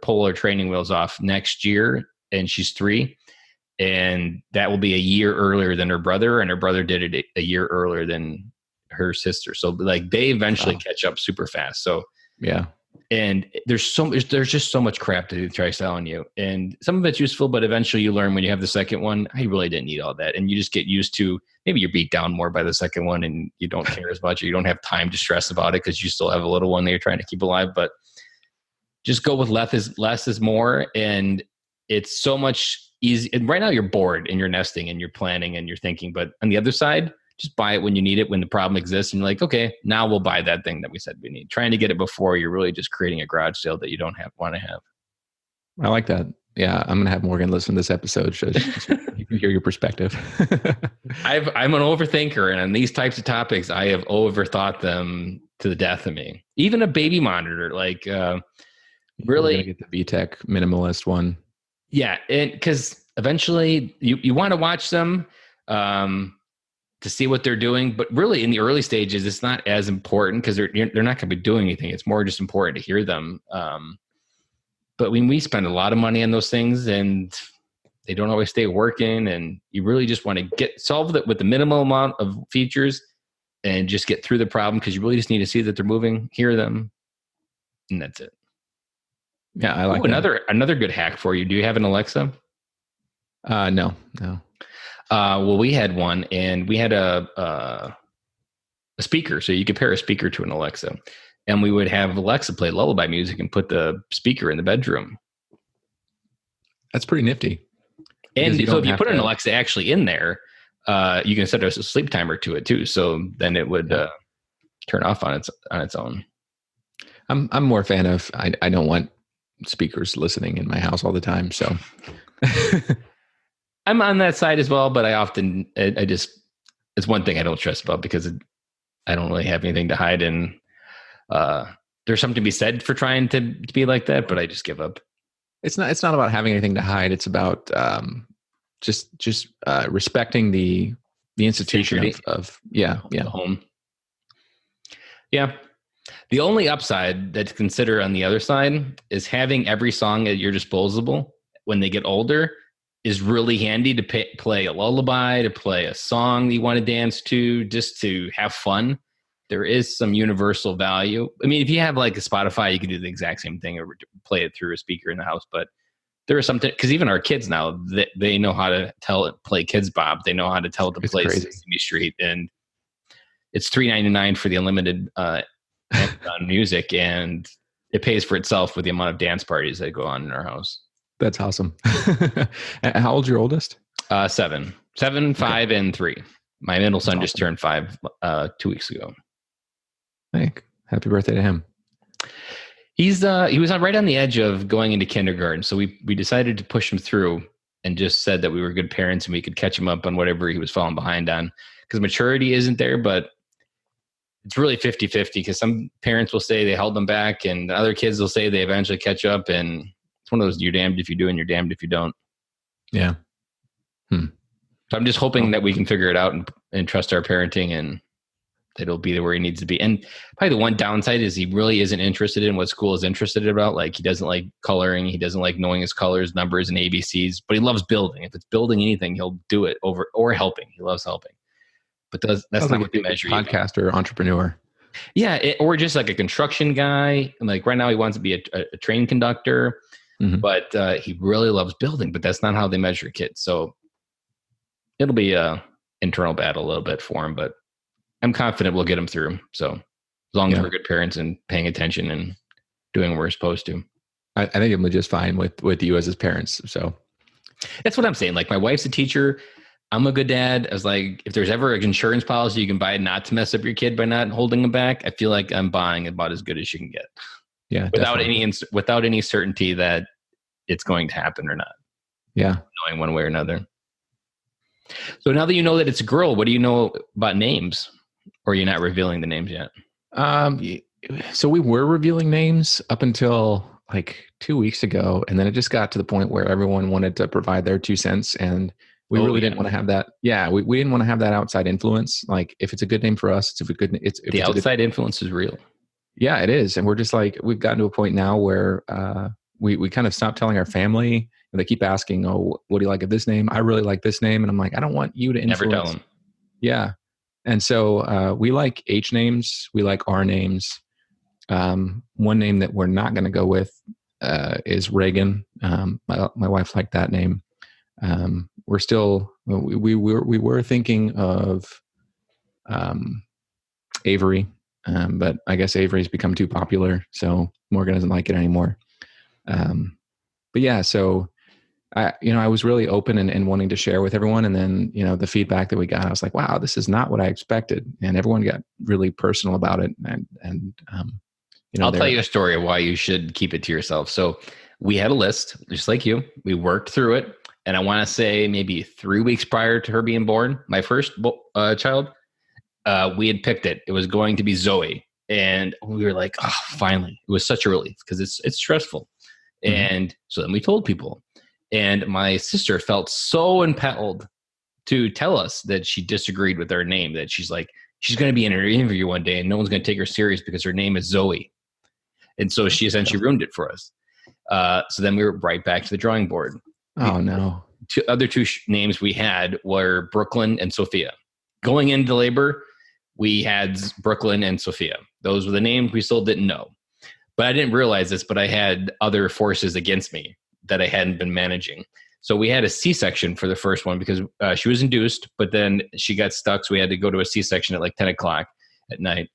pull her training wheels off next year, and she's 3. And that will be a year earlier than her brother, and her brother did it a year earlier than her sister. So like they eventually catch up super fast. So yeah. And there's just so much crap to try selling you, and some of it's useful, but eventually you learn when you have the second one, I really didn't need all that. And you just get used to, maybe you're beat down more by the second one and you don't care as much, or you don't have time to stress about it because you still have a little one that you're trying to keep alive. But just go with less is more. And it's so much easy. And right now you're bored and you're nesting and you're planning and you're thinking, but on the other side, just buy it when you need it, when the problem exists. And you're like, okay, now we'll buy that thing that we said we need. Trying to get it before, you're really just creating a garage sale that you don't want to have. I like that. Yeah, I'm going to have Morgan listen to this episode so you can hear your perspective. I'm an overthinker, and on these types of topics, I have overthought them to the death of me. Even a baby monitor, like really get the VTech minimalist one. Yeah, and because eventually you want to watch them to see what they're doing, but really in the early stages, it's not as important because they're not going to be doing anything. It's more just important to hear them. But when we spend a lot of money on those things and they don't always stay working, and you really just want to solve it with the minimal amount of features and just get through the problem, because you really just need to see that they're moving, hear them, and that's it. Yeah, I like another good hack for you. Do you have an Alexa? No. Well, we had one, and we had a speaker, so you could pair a speaker to an Alexa, and we would have Alexa play lullaby music and put the speaker in the bedroom. That's pretty nifty. And so if you put an Alexa actually in there, you can set a sleep timer to it too. So then it would turn off on its own. I'm more a fan of, I don't want speakers listening in my house all the time. So I'm on that side as well, but it's one thing I don't stress about, because I don't really have anything to hide, and there's something to be said for trying to be like that, but I just give up. It's not about having anything to hide. It's about just respecting the institution of the home. Yeah. The only upside that to consider on the other side is having every song at your disposal when they get older is really handy to play a lullaby, to play a song that you want to dance to, just to have fun. There is some universal value. I mean, if you have like a Spotify, you can do the exact same thing or play it through a speaker in the house. But there is something, because even our kids now, they know how to play Kids Bob. They know how to tell it to play Sesame Street, and it's $3.99 for the unlimited Amazon Music, and it pays for itself with the amount of dance parties that go on in our house. That's awesome. How old's your oldest? 7, 5, and 3. My middle son just turned 5 2 weeks ago. Hey, happy birthday to him. He was right on the edge of going into kindergarten, so we decided to push him through and just said that we were good parents and we could catch him up on whatever he was falling behind on, because maturity isn't there, but it's really 50-50, because some parents will say they held them back and other kids will say they eventually catch up, and it's one of those, you're damned if you do and you're damned if you don't. Yeah. So I'm just hoping that we can figure it out and trust our parenting, and that it'll be where he needs to be. And probably the one downside is he really isn't interested in what school is interested about. Like, he doesn't like coloring. He doesn't like knowing his colors, numbers, and ABCs, but he loves building. If it's building anything, he'll do it or helping. He loves helping. But that's not what they measure. Podcaster, entrepreneur. Yeah, or just like a construction guy. And like right now he wants to be a train conductor, but he really loves building, but that's not how they measure kids. So it'll be a internal battle a little bit for him, but I'm confident we'll get him through. So as long as we're good parents and paying attention and doing what we're supposed to. I think I'm just fine with you as his parents. So that's what I'm saying. Like, my wife's a teacher. I'm a good dad. I was like, if there's ever an insurance policy you can buy not to mess up your kid by not holding him back, I feel like I'm buying about as good as you can get. Yeah. Without any certainty that it's going to happen or not. Yeah. Knowing one way or another. So now that you know that it's a girl, what do you know about names? Or are you not revealing the names yet? So we were revealing names up until like 2 weeks ago. And then it just got to the point where everyone wanted to provide their 2 cents. And we really didn't want to have that. Yeah. We didn't want to have that outside influence. Like, if it's a good name for us, the outside influence is real. Yeah, it is. And we're just like, we've gotten to a point now where we kind of stopped telling our family, and they keep asking, oh, what do you like of this name? I really like this name. And I'm like, I don't want you to influence. Never tell them. Yeah. And so we like H names. We like R names. One name that we're not going to go with is Reagan. My wife liked that name. We were thinking of Avery, but I guess Avery's become too popular, so Morgan doesn't like it anymore. But yeah, so I was really open and wanting to share with everyone. And then, the feedback that we got, I was like, wow, this is not what I expected. And everyone got really personal about it. And I'll tell you a story of why you should keep it to yourself. So we had a list, just like you. We worked through it. And I want to say maybe 3 weeks prior to her being born, my first child, we had picked it. It was going to be Zoe. And we were like, oh, finally. It was such a relief, because it's stressful. Mm-hmm. And so then we told people. And my sister felt so impelled to tell us that she disagreed with our name, that she's like, she's going to be in an interview one day and no one's going to take her serious because her name is Zoe. And so she essentially ruined it for us. So then we were right back to the drawing board. Oh, no. Other two names we had were Brooklyn and Sophia. Going into labor, we had Brooklyn and Sophia. Those were the names we still didn't know. But I didn't realize this, but I had other forces against me that I hadn't been managing. So we had a C-section for the first one because she was induced, but then she got stuck. So we had to go to a C-section at like 10 o'clock at night.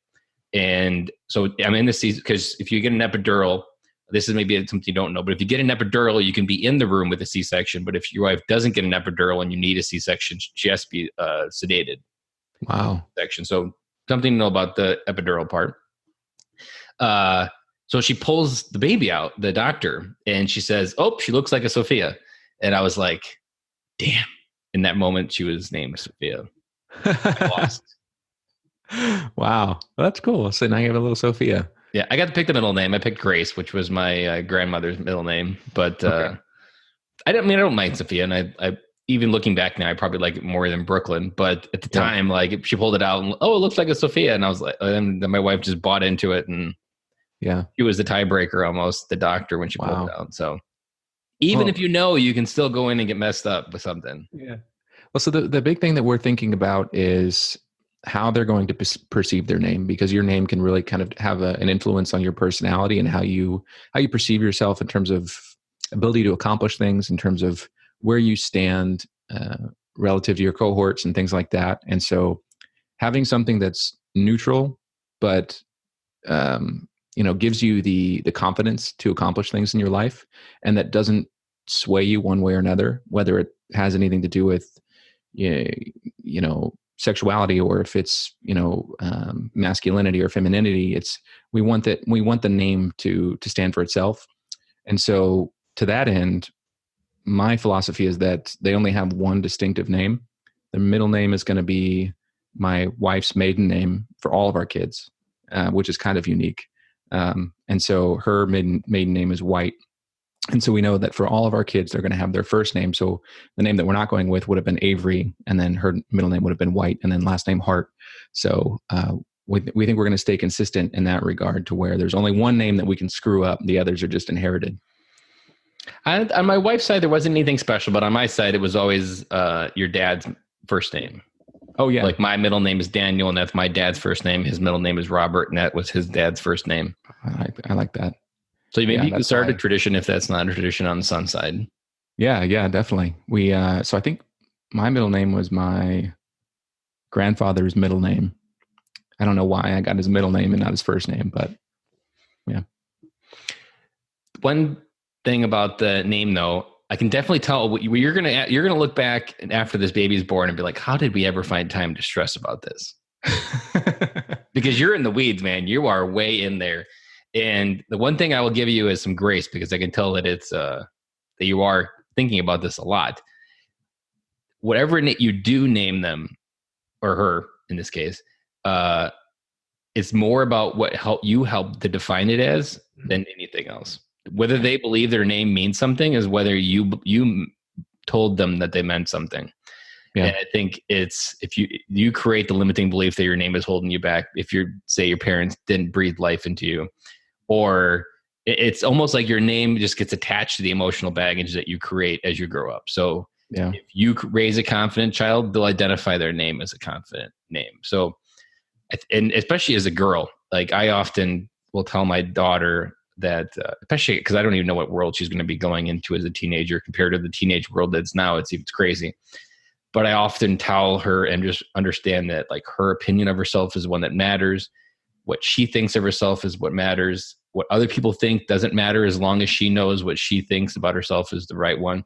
And so I'm in the C, because if you get an epidural, this is maybe something you don't know, but if you get an epidural, you can be in the room with a C-section. But if your wife doesn't get an epidural and you need a C-section, she has to be sedated. Wow. Section. So something to know about the epidural part. So she pulls the baby out, the doctor, and she says, oh, she looks like a Sophia. And I was like, damn. In that moment, she was named Sophia. I lost. Wow. Well, that's cool. So now you have a little Sophia. Yeah, I got to pick the middle name. I picked Grace, which was my grandmother's middle name. But okay. I don't mind Sophia. And I even looking back now, I probably like it more than Brooklyn. But at the time, like, she pulled it out and, oh, it looks like a Sophia. And I was like, and then my wife just bought into it. And yeah, she was the tiebreaker almost, the doctor, when she pulled it out. So even if you can still go in and get messed up with something. Yeah. Well, so the big thing that we're thinking about is how they're going to perceive their name, because your name can really kind of have an influence on your personality and how you perceive yourself in terms of ability to accomplish things, in terms of where you stand relative to your cohorts and things like that. And so having something that's neutral, but gives you the confidence to accomplish things in your life, and that doesn't sway you one way or another, whether it has anything to do with, you know, sexuality, or if it's, masculinity or femininity. We want the name to stand for itself. And so to that end, my philosophy is that they only have one distinctive name. The middle name is going to be my wife's maiden name for all of our kids, which is kind of unique. And so her maiden name is White. And so we know that for all of our kids, they're going to have their first name. So the name that we're not going with would have been Avery, and then her middle name would have been White, and then last name Hart. So we think we're going to stay consistent in that regard, to where there's only one name that we can screw up. The others are just inherited. On my wife's side, there wasn't anything special, but on my side, it was always your dad's first name. Oh, yeah. Like my middle name is Daniel, and that's my dad's first name. His middle name is Robert, and that was his dad's first name. I like that. So maybe you can start a tradition if that's not a tradition on the son's side. Yeah, definitely. So I think my middle name was my grandfather's middle name. I don't know why I got his middle name and not his first name, but yeah. One thing about the name, though, I can definitely tell you're gonna look back after this baby is born and be like, how did we ever find time to stress about this? Because you're in the weeds, man. You are way in there. And the one thing I will give you is some grace, because I can tell that it's that you are thinking about this a lot. Whatever you do name them, or her in this case, it's more about what you help to define it as than anything else. Whether they believe their name means something is whether you told them that they meant something. Yeah. And I think it's, if you create the limiting belief that your name is holding you back, if say your parents didn't breathe life into you, or it's almost like your name just gets attached to the emotional baggage that you create as you grow up. So if you raise a confident child, they'll identify their name as a confident name. So, and especially as a girl, like I often will tell my daughter that, especially because I don't even know what world she's going to be going into as a teenager compared to the teenage world that's now. It's crazy. But I often tell her and just understand that, like, her opinion of herself is one that matters. What she thinks of herself is what matters. What other people think doesn't matter, as long as she knows what she thinks about herself is the right one.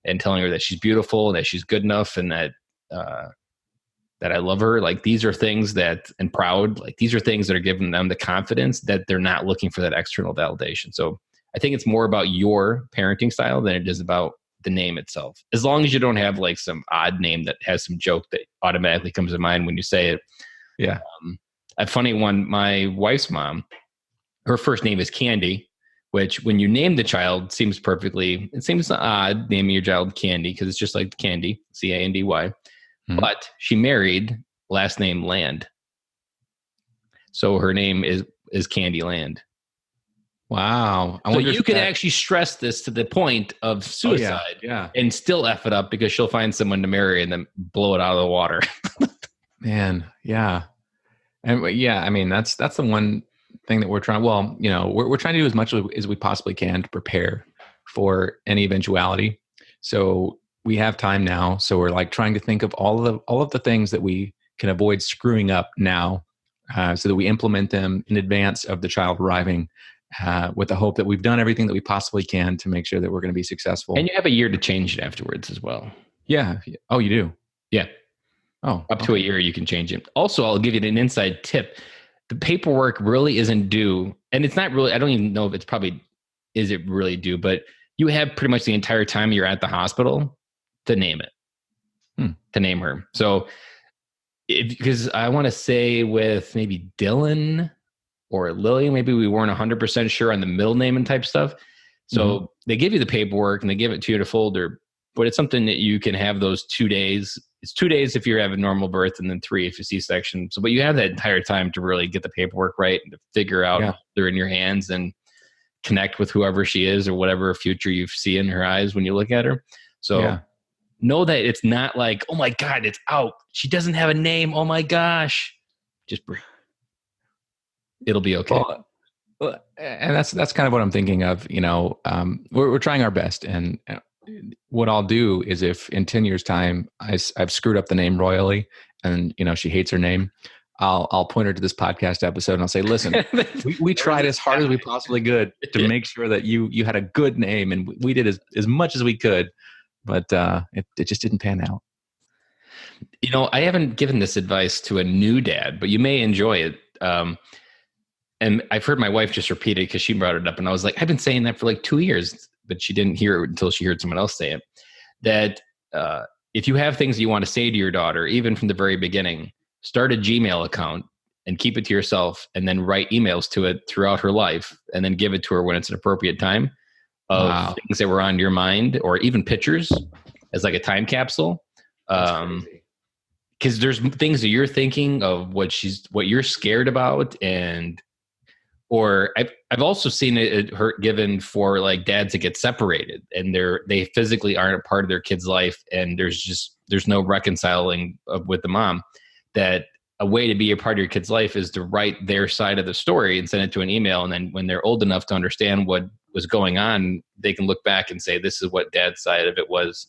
And telling her that she's beautiful and that she's good enough, and that I love her. Like, these are things and proud, like these are things that are giving them the confidence that they're not looking for that external validation. So I think it's more about your parenting style than it is about the name itself. As long as you don't have like some odd name that has some joke that automatically comes to mind when you say it. Yeah. A funny one, my wife's mom, her first name is Candy, which when you name the child it seems odd naming your child Candy, because it's just like candy, Candy. Mm-hmm. But she married last name Land. So her name is Candy Land. Wow. So you can actually stress this to the point of suicide and still F it up, because she'll find someone to marry and then blow it out of the water. Man, yeah. And yeah, I mean, that's the one thing that we're trying, we're trying to do as much as we possibly can to prepare for any eventuality. So we have time now. So we're like trying to think of all of the things that we can avoid screwing up now, so that we implement them in advance of the child arriving, with the hope that we've done everything that we possibly can to make sure that we're going to be successful. And you have a year to change it afterwards as well. Yeah. Oh, you do? Yeah. Oh, up to a year, you can change it. Also, I'll give you an inside tip. The paperwork really isn't due. And it's not really, I don't even know if it's probably, is it really due? But you have pretty much the entire time you're at the hospital to name it, to name her. So, because I want to say with maybe Dylan or Lily, maybe we weren't 100% sure on the middle name and type stuff. So they give you the paperwork and they give it to you to folder, but it's something that you can have those 2 days. It's 2 days if you have a normal birth, and then 3 if you C-section. So, but you have that entire time to really get the paperwork right and to figure out they're in your hands and connect with whoever she is or whatever future you see in her eyes when you look at her. So know that it's not like, oh my God, it's out. She doesn't have a name. Oh my gosh. Just breathe. It'll be okay. Well, and that's kind of what I'm thinking of. We're trying our best, and what I'll do is, if in 10 years time I've screwed up the name royally and she hates her name, I'll point her to this podcast episode and I'll say, listen, we tried as hard as we possibly could to make sure that you had a good name, and we did as much as we could, but it just didn't pan out. I haven't given this advice to a new dad, but you may enjoy it. And I've heard my wife just repeat it because she brought it up, and I was like, I've been saying that for like 2 years, but she didn't hear it until she heard someone else say it. That if you have things you want to say to your daughter, even from the very beginning, start a Gmail account and keep it to yourself, and then write emails to it throughout her life, and then give it to her when it's an appropriate time of things that were on your mind, or even pictures as like a time capsule. Because there's things that you're thinking of what you're scared about, or I've also seen it hurt given for like dads that get separated and they physically aren't a part of their kid's life, and there's no reconciling with the mom. That a way to be a part of your kid's life is to write their side of the story and send it to an email, and then when they're old enough to understand what was going on, they can look back and say, this is what dad's side of it was,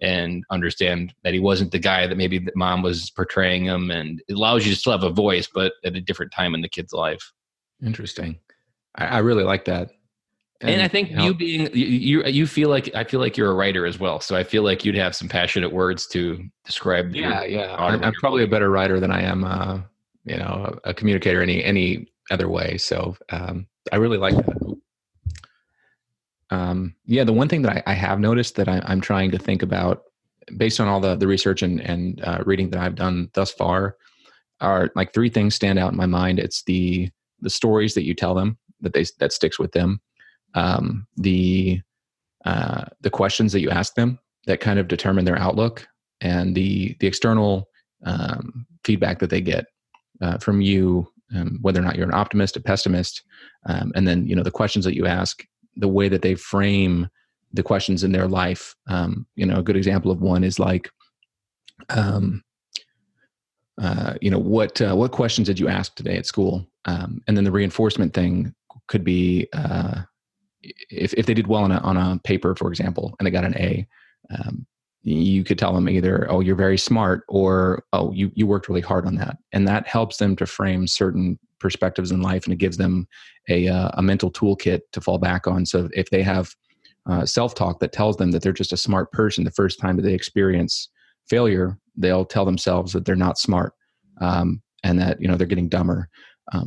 and understand that he wasn't the guy that maybe the mom was portraying him. And it allows you to still have a voice, but at a different time in the kid's life. Interesting. I really like that. And I think you being, you feel like, I feel like you're a writer as well. So I feel like you'd have some passionate words to describe. Yeah. I'm probably a better writer than I am, a communicator any other way. So I really like that. The one thing that I have noticed that I'm trying to think about based on all the research and reading that I've done thus far are like 3 things stand out in my mind. It's the stories that you tell them that sticks with them. The questions that you ask them that kind of determine their outlook, and the external feedback that they get from you, whether or not you're an optimist, a pessimist, and then the questions that you ask, the way that they frame the questions in their life. A good example of one is like, what questions did you ask today at school? And then the reinforcement thing could be, if they did well on a paper, for example, and they got an A, you could tell them either, oh, you're very smart, or, oh, you worked really hard on that. And that helps them to frame certain perspectives in life, and it gives them a mental toolkit to fall back on. So if they have self-talk that tells them that they're just a smart person, the first time that they experience failure, they'll tell themselves that they're not smart, and that they're getting dumber.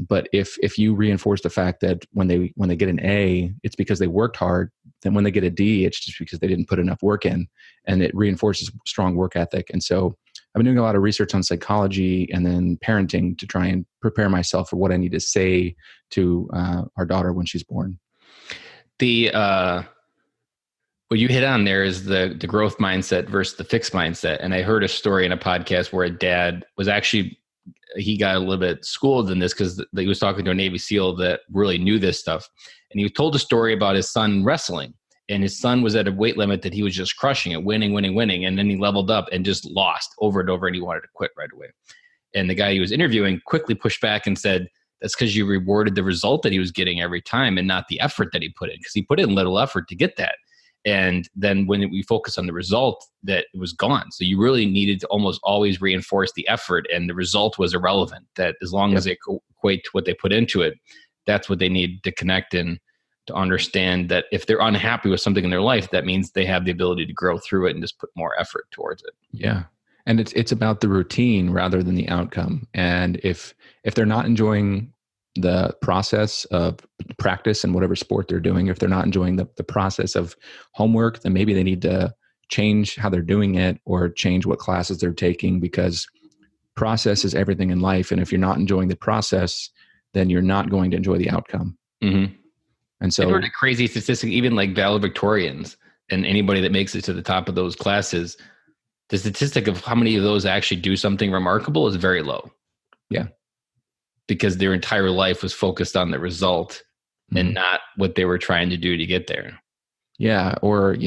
But if you reinforce the fact that when they get an A, it's because they worked hard, then when they get a D, it's just because they didn't put enough work in, and it reinforces strong work ethic. And so I've been doing a lot of research on psychology and then parenting to try and prepare myself for what I need to say to our daughter when she's born. What you hit on there is the growth mindset versus the fixed mindset. And I heard a story in a podcast where a dad was actually, he got a little bit schooled in this because he was talking to a Navy SEAL that really knew this stuff. And he told a story about his son wrestling. And his son was at a weight limit that he was just crushing it, winning. And then he leveled up and just lost over and over, and he wanted to quit right away. And the guy he was interviewing quickly pushed back and said, that's because you rewarded the result that he was getting every time and not the effort that he put in, because he put in little effort to get that. And then when we focus on the result, that it was gone. So you really needed to almost always reinforce the effort, and the result was irrelevant. That as long as they equate to what they put into it, that's what they need to connect in, to understand that if they're unhappy with something in their life, that means they have the ability to grow through it and just put more effort towards it. Yeah. And it's about the routine rather than the outcome. And if they're not enjoying the process of practice in whatever sport they're doing, if they're not enjoying the process of homework, then maybe they need to change how they're doing it or change what classes they're taking, because process is everything in life. And if you're not enjoying the process, then you're not going to enjoy the outcome. Mm-hmm. And so, I heard a crazy statistic, even like valedictorians and anybody that makes it to the top of those classes, the statistic of how many of those actually do something remarkable is very low. Yeah. Because their entire life was focused on the result and not what they were trying to do to get there. Yeah. Or,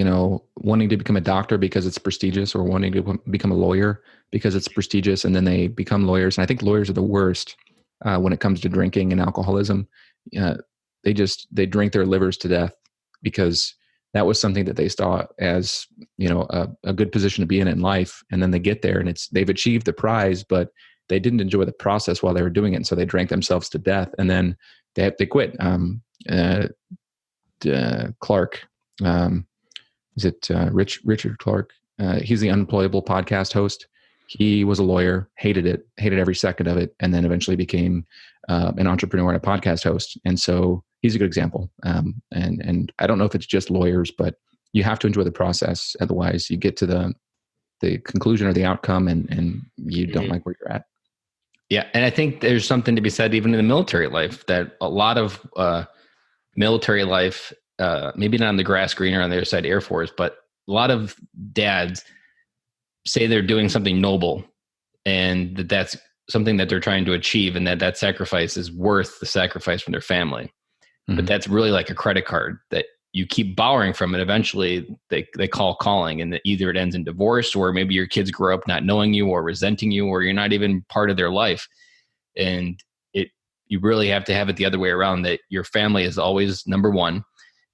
wanting to become a doctor because it's prestigious, or wanting to become a lawyer because it's prestigious. And then they become lawyers. And I think lawyers are the worst when it comes to drinking and alcoholism. They drink their livers to death because that was something that they saw as, a good position to be in life. And then they get there and they've achieved the prize, but they didn't enjoy the process while they were doing it. And so they drank themselves to death, and then they quit. Clark, is it Richard Clark? He's the Unemployable podcast host. He was a lawyer, hated every second of it, and then eventually became an entrepreneur and a podcast host. And so he's a good example. And I don't know if it's just lawyers, but you have to enjoy the process. Otherwise, you get to the conclusion or the outcome, and you don't like where you're at. Yeah, and I think there's something to be said even in the military life, that a lot of military life, maybe not on the grass green or on the other side Air Force, but a lot of dads say they're doing something noble, and that's something that they're trying to achieve, and that sacrifice is worth the sacrifice from their family. Mm-hmm. But that's really like a credit card that you keep borrowing from, and eventually they call calling, and either it ends in divorce, or maybe your kids grow up not knowing you or resenting you, or you're not even part of their life. And you really have to have it the other way around, that your family is always number one.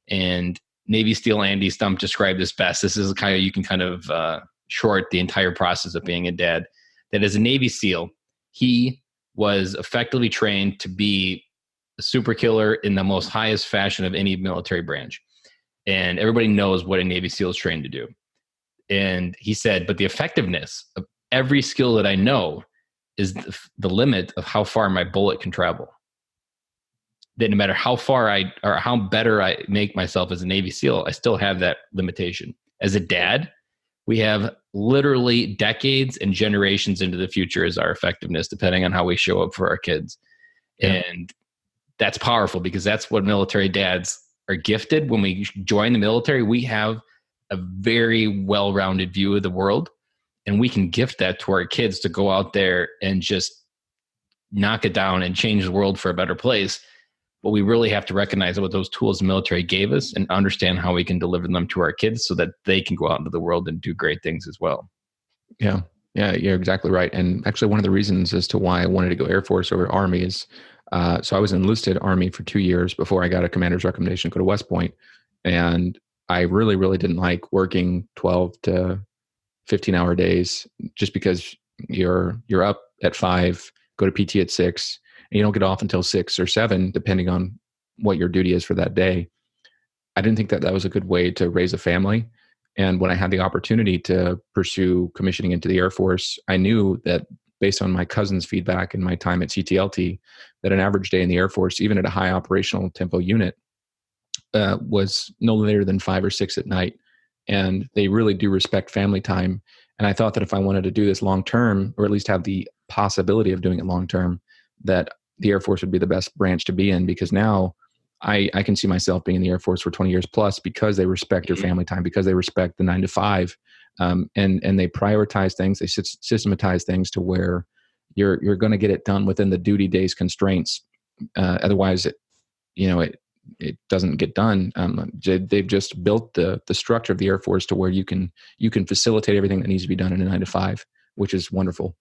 And Navy SEAL Andy Stump described this best. This is you can kind of short the entire process of being a dad. That as a Navy SEAL, he was effectively trained to be a super killer in the most highest fashion of any military branch. And everybody knows what a Navy SEAL is trained to do. And he said, but the effectiveness of every skill that I know is the limit of how far my bullet can travel. That no matter how far or how better I make myself as a Navy SEAL, I still have that limitation. As a dad, we have literally decades and generations into the future as our effectiveness, depending on how we show up for our kids. Yeah. And that's powerful, because that's what military dads are gifted. When we join the military, we have a very well-rounded view of the world, and we can gift that to our kids to go out there and just knock it down and change the world for a better place. But we really have to recognize what those tools the military gave us and understand how we can deliver them to our kids so that they can go out into the world and do great things as well. Yeah, you're exactly right. And actually, one of the reasons as to why I wanted to go Air Force over Army is, so I was enlisted Army for 2 years before I got a commander's recommendation to go to West Point. And I really, really didn't like working 12 to 15-hour days, just because you're up at 5, go to PT at 6, and you don't get off until 6 or 7, depending on what your duty is for that day. I didn't think that was a good way to raise a family. And when I had the opportunity to pursue commissioning into the Air Force, I knew that based on my cousin's feedback and my time at CTLT, that an average day in the Air Force, even at a high operational tempo unit, was no later than 5 or 6 at night. And they really do respect family time. And I thought that if I wanted to do this long term, or at least have the possibility of doing it long term, that the Air Force would be the best branch to be in, because now I can see myself being in the Air Force for 20 years plus, because they respect your family time, because they respect the 9 to 5, and they prioritize things, they systematize things to where you're going to get it done within the duty days constraints. Otherwise, it doesn't get done. They've just built the structure of the Air Force to where you can facilitate everything that needs to be done in a 9 to 5, which is wonderful.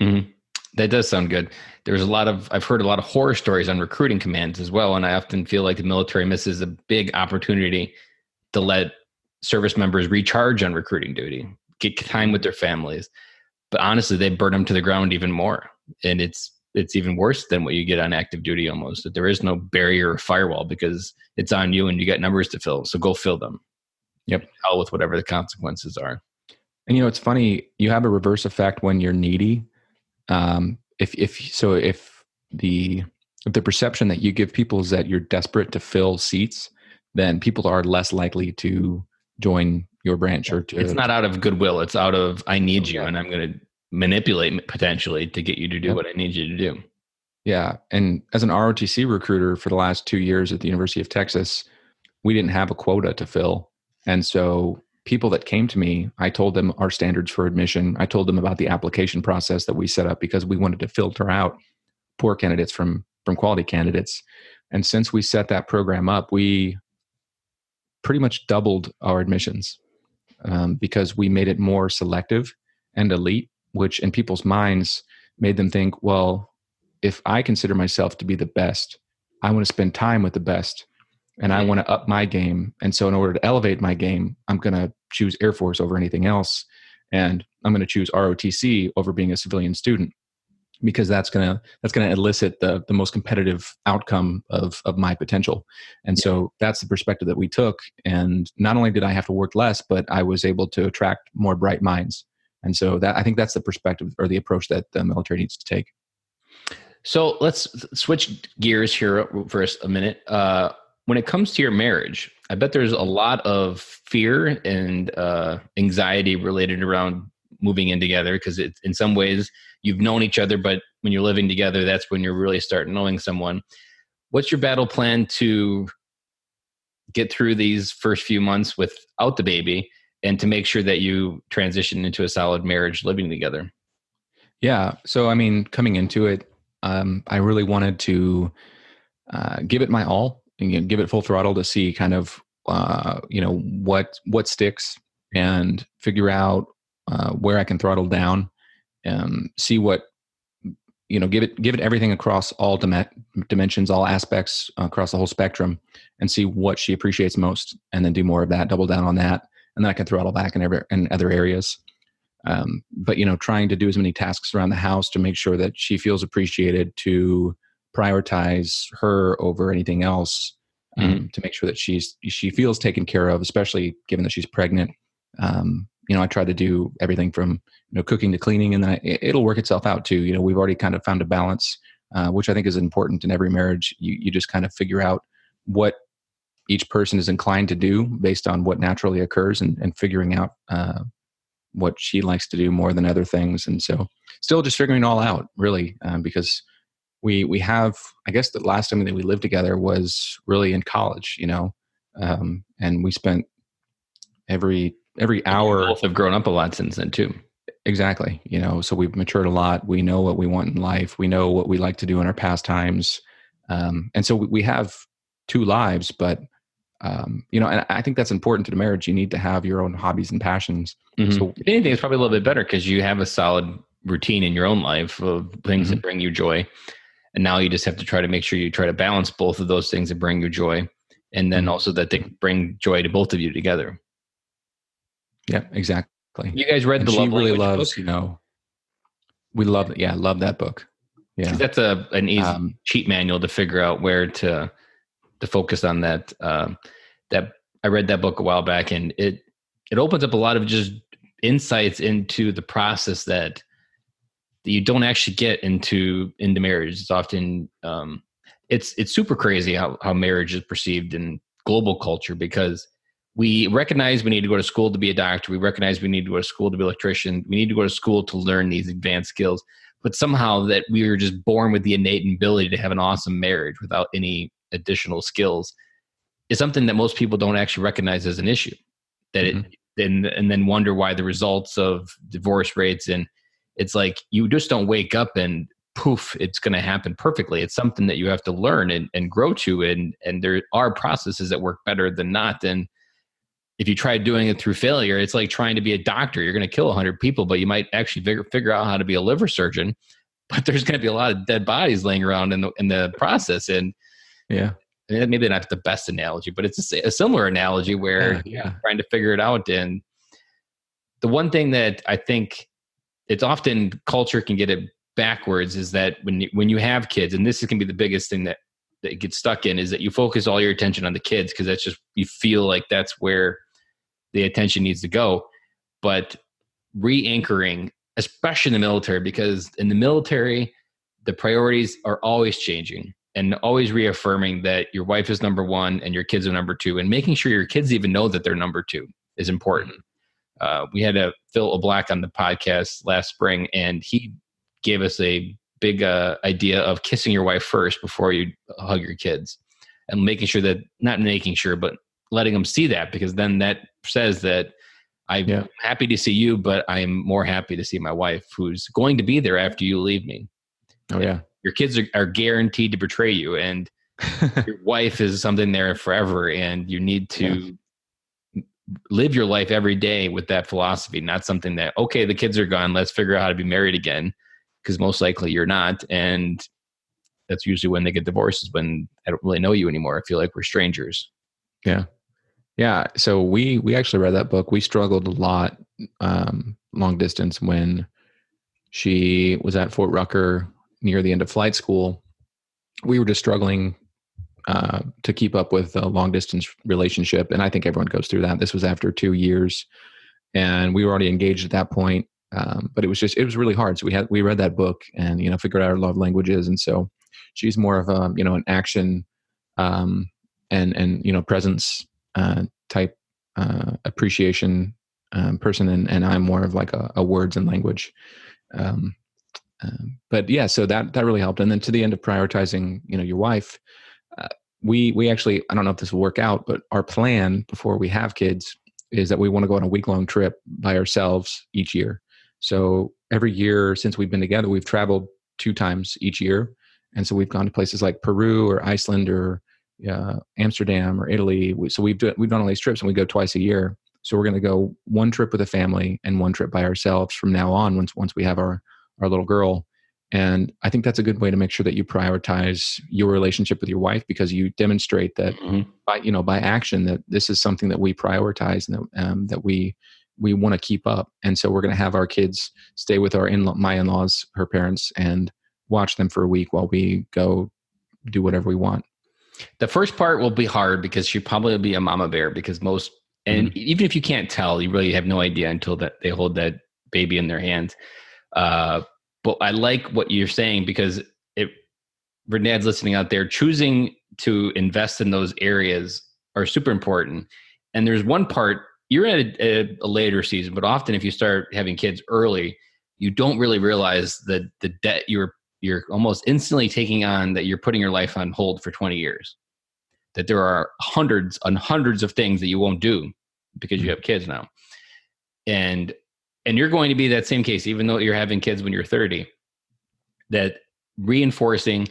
Mm-hmm. That does sound good. I've heard a lot of horror stories on recruiting commands as well. And I often feel like the military misses a big opportunity to let service members recharge on recruiting duty, get time with their families. But honestly, they burn them to the ground even more. And it's even worse than what you get on active duty almost. That there is no barrier or firewall, because it's on you and you got numbers to fill. So go fill them. Yep. Hell with whatever the consequences are. And it's funny, you have a reverse effect when you're needy. If the perception that you give people is that you're desperate to fill seats, then people are less likely to join your branch. It's not out of goodwill. It's out of, I need you, and I'm going to manipulate potentially to get you to do what I need you to do. Yeah. And as an ROTC recruiter for the last 2 years at the University of Texas, we didn't have a quota to fill. And so people that came to me, I told them our standards for admission. I told them about the application process that we set up, because we wanted to filter out poor candidates from quality candidates. And since we set that program up, we pretty much doubled our admissions, because we made it more selective and elite, which in people's minds made them think, well, if I consider myself to be the best, I want to spend time with the best. And I want to up my game. And so in order to elevate my game, I'm going to choose Air Force over anything else. And I'm going to choose ROTC over being a civilian student. because that's gonna elicit the most competitive outcome of my potential. And so that's the perspective that we took. And not only did I have to work less, but I was able to attract more bright minds. And so I think that's the perspective or the approach that the military needs to take. So let's switch gears here for a minute. When it comes to your marriage, I bet there's a lot of fear and anxiety related around moving in together, because in some ways you've known each other, but when you're living together, that's when you're really starting knowing someone. What's your battle plan to get through these first few months without the baby, and to make sure that you transition into a solid marriage living together? Yeah. So, I mean, coming into it, I really wanted to give it my all and give it full throttle to see kind of, what sticks, and figure out where I can throttle down, and see what, give it everything across all dimensions, all aspects, across the whole spectrum, and see what she appreciates most, and then do more of that, double down on that, and then I can throttle back in other areas. But trying to do as many tasks around the house to make sure that she feels appreciated, to prioritize her over anything else, to make sure that she feels taken care of, especially given that she's pregnant. I try to do everything from cooking to cleaning, and then it'll work itself out too. We've already kind of found a balance, which I think is important in every marriage. You just kind of figure out what each person is inclined to do based on what naturally occurs, and figuring out what she likes to do more than other things. And so still just figuring it all out, really, because we have, I guess the last time that we lived together was really in college, and we spent every hour. You both have grown up a lot since then too. Exactly. So we've matured a lot. We know what we want in life. We know what we like to do in our pastimes. And so we have two lives, but and I think that's important to the marriage. You need to have your own hobbies and passions. Mm-hmm. So if anything, it's probably a little bit better because you have a solid routine in your own life of things that bring you joy. And now you just have to try to make sure you try to balance both of those things that bring you joy, and then also that they bring joy to both of you together. Yeah, exactly. You guys read the Love really Language loves, book? We love it. Yeah, love that book. Yeah, that's an easy cheat manual to figure out where to focus on that. That I read that book a while back, and it opens up a lot of just insights into the process that you don't actually get into marriage. It's often it's super crazy how marriage is perceived in global culture, because we recognize we need to go to school to be a doctor. We recognize we need to go to school to be an electrician. We need to go to school to learn these advanced skills. But somehow that we were just born with the innate ability to have an awesome marriage without any additional skills is something that most people don't actually recognize as an issue. That and then wonder why the results of divorce rates, and it's like you just don't wake up and poof, it's going to happen perfectly. It's something that you have to learn and grow to, and there are processes that work better than not. And if you try doing it through failure, it's like trying to be a doctor. You're going to kill 100 people, but you might actually figure out how to be a liver surgeon. But there's going to be a lot of dead bodies laying around in the process. And yeah, maybe not the best analogy, but it's a similar analogy where you're trying to figure it out. And the one thing that I think it's often culture can get it backwards is that when you have kids, and this can be the biggest thing that gets stuck in, is that you focus all your attention on the kids because that's just, you feel like that's where the attention needs to go. But re-anchoring, especially in the military, because in the military, the priorities are always changing, and always reaffirming that your wife is number one and your kids are number two, and making sure your kids even know that they're number two is important. We had Phil O'Black on the podcast last spring, and he gave us a big idea of kissing your wife first before you hug your kids, and making sure that, not making sure, but letting them see that, because then that says that I'm happy to see you, but I'm more happy to see my wife, who's going to be there after you leave me. Oh yeah. Your kids are guaranteed to betray you, and your wife is something there forever. And you need to live your life every day with that philosophy, not something that, okay, the kids are gone, let's figure out how to be married again, because most likely you're not. And that's usually when they get divorced, is when I don't really know you anymore. I feel like we're strangers. Yeah. Yeah. So we actually read that book. We struggled a lot, long distance, when She was at Fort Rucker near the end of flight school. We were just struggling to keep up with a long distance relationship. And I think everyone goes through that. This was after 2 years and we were already engaged at that point. But it was really hard. So we read that book and, figured out our love languages. And so she's more of a, an action, and presence, type, appreciation, person. And I'm more of like a words and language. But yeah, so that really helped. And then to the end of prioritizing, your wife, we actually, I don't know if this will work out, but our plan before we have kids is that we want to go on a week-long trip by ourselves each year. So every year since we've been together, we've traveled 2 times each year. And so we've gone to places like Peru or Iceland or Amsterdam or Italy. So we've done all these trips and we go twice a year. So we're going to go 1 trip with a family and 1 trip by ourselves from now on once we have our little girl. And I think that's a good way to make sure that you prioritize your relationship with your wife, because you demonstrate that by action that this is something that we prioritize and that we want to keep up. And so we're going to have our kids stay with my in-laws, her parents, and watch them for a week while we go do whatever we want. The first part will be hard because she probably will be a mama bear because even if you can't tell, you really have no idea until that they hold that baby in their hands. But I like what you're saying because for dads listening out there, choosing to invest in those areas are super important. And there's one part, you're at a later season, but often if you start having kids early, you don't really realize that the debt you're almost instantly taking on, that you're putting your life on hold for 20 years. That there are hundreds and hundreds of things that you won't do because you have kids now. And you're going to be that same case, even though you're having kids when you're 30, that reinforcing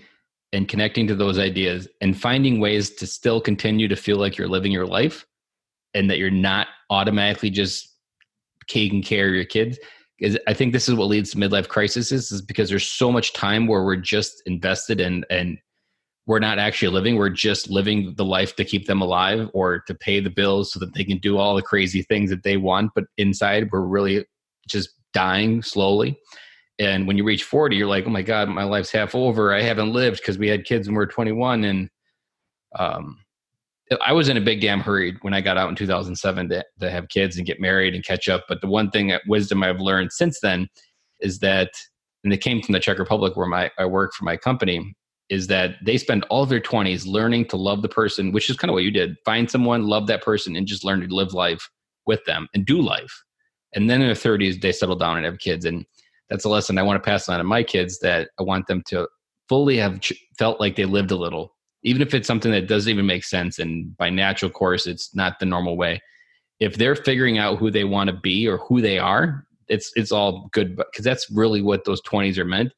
and connecting to those ideas and finding ways to still continue to feel like you're living your life and that you're not automatically just taking care of your kids. Because I think this is what leads to midlife crises is because there's so much time where we're just invested and we're not actually living. We're just living the life to keep them alive or to pay the bills so that they can do all the crazy things that they want. But inside, we're really just dying slowly. And when you reach 40, you're like, oh my God, my life's half over. I haven't lived because we had kids when we were 21. And I was in a big damn hurry when I got out in 2007 to have kids and get married and catch up. But the one thing wisdom I've learned since then is that, and it came from the Czech Republic where I work for my company, is that they spend all of their 20s learning to love the person, which is kind of what you did. Find someone, love that person, and just learn to live life with them and do life. And then in their 30s, they settle down and have kids. And that's a lesson I want to pass on to my kids, that I want them to fully have felt like they lived a little, even if it's something that doesn't even make sense. And by natural course, it's not the normal way. If they're figuring out who they want to be or who they are, it's all good, because that's really what those 20s are meant.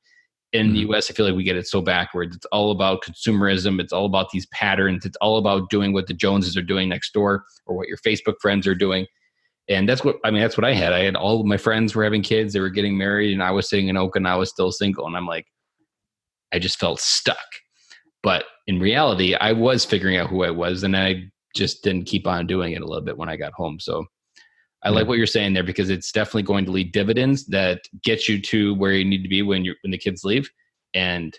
In the US, I feel like we get it so backwards. It's all about consumerism. It's all about these patterns. It's all about doing what the Joneses are doing next door or what your Facebook friends are doing. And that's what I had. I had all of my friends were having kids. They were getting married and I was sitting in Oakland. I was still single. And I'm like, I just felt stuck. But in reality, I was figuring out who I was, and I just didn't keep on doing it a little bit when I got home. So I like what you're saying there, because it's definitely going to lead dividends that get you to where you need to be when the kids leave, and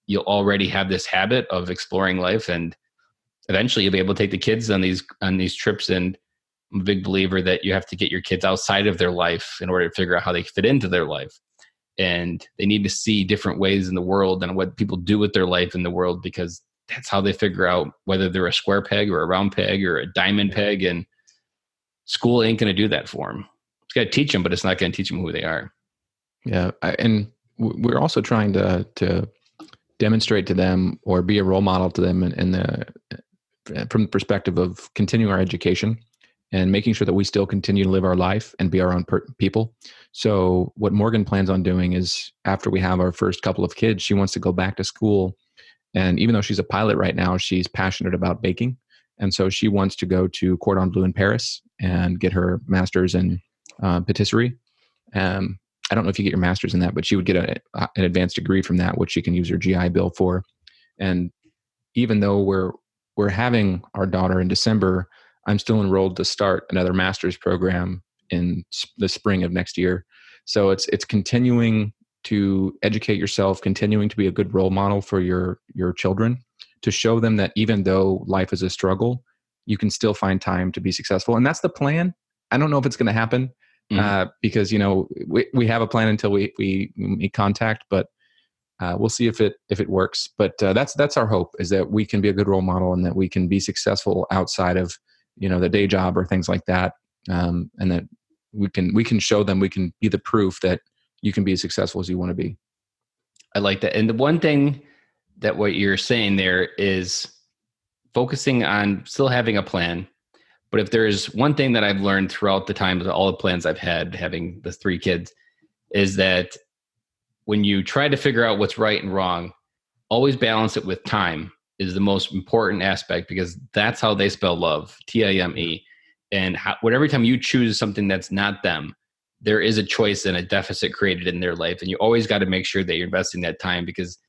you'll already have this habit of exploring life, and eventually you'll be able to take the kids on these trips. And I'm a big believer that you have to get your kids outside of their life in order to figure out how they fit into their life. And they need to see different ways in the world and what people do with their life in the world, because that's how they figure out whether they're a square peg or a round peg or a diamond peg. And school ain't going to do that for them. It's got to teach them, but it's not going to teach them who they are. Yeah. And we're also trying to demonstrate to them or be a role model to them from the perspective of continuing our education and making sure that we still continue to live our life and be our own people. So what Morgan plans on doing is, after we have our first couple of kids, she wants to go back to school. And even though she's a pilot right now, she's passionate about baking. And so she wants to go to Cordon Bleu in Paris and get her master's in patisserie. I don't know if you get your master's in that, but she would get an advanced degree from that, which she can use her GI Bill for. And even though we're having our daughter in December, I'm still enrolled to start another master's program in the spring of next year. So it's continuing to educate yourself, continuing to be a good role model for your children, to show them that even though life is a struggle, you can still find time to be successful. And that's the plan. I don't know if it's going to happen because, we have a plan until we make contact, but we'll see if it works. But that's our hope, is that we can be a good role model and that we can be successful outside of, the day job or things like that. And that we can show them, we can be the proof that you can be as successful as you want to be. I like that. And the one thing that what you're saying there is focusing on still having a plan. But if there's one thing that I've learned throughout the time of all the plans I've had, having the 3 kids, is that when you try to figure out what's right and wrong, always balance it with time is the most important aspect, because that's how they spell love, Time. And every time you choose something that's not them, there is a choice and a deficit created in their life. And you always got to make sure that you're investing that time, because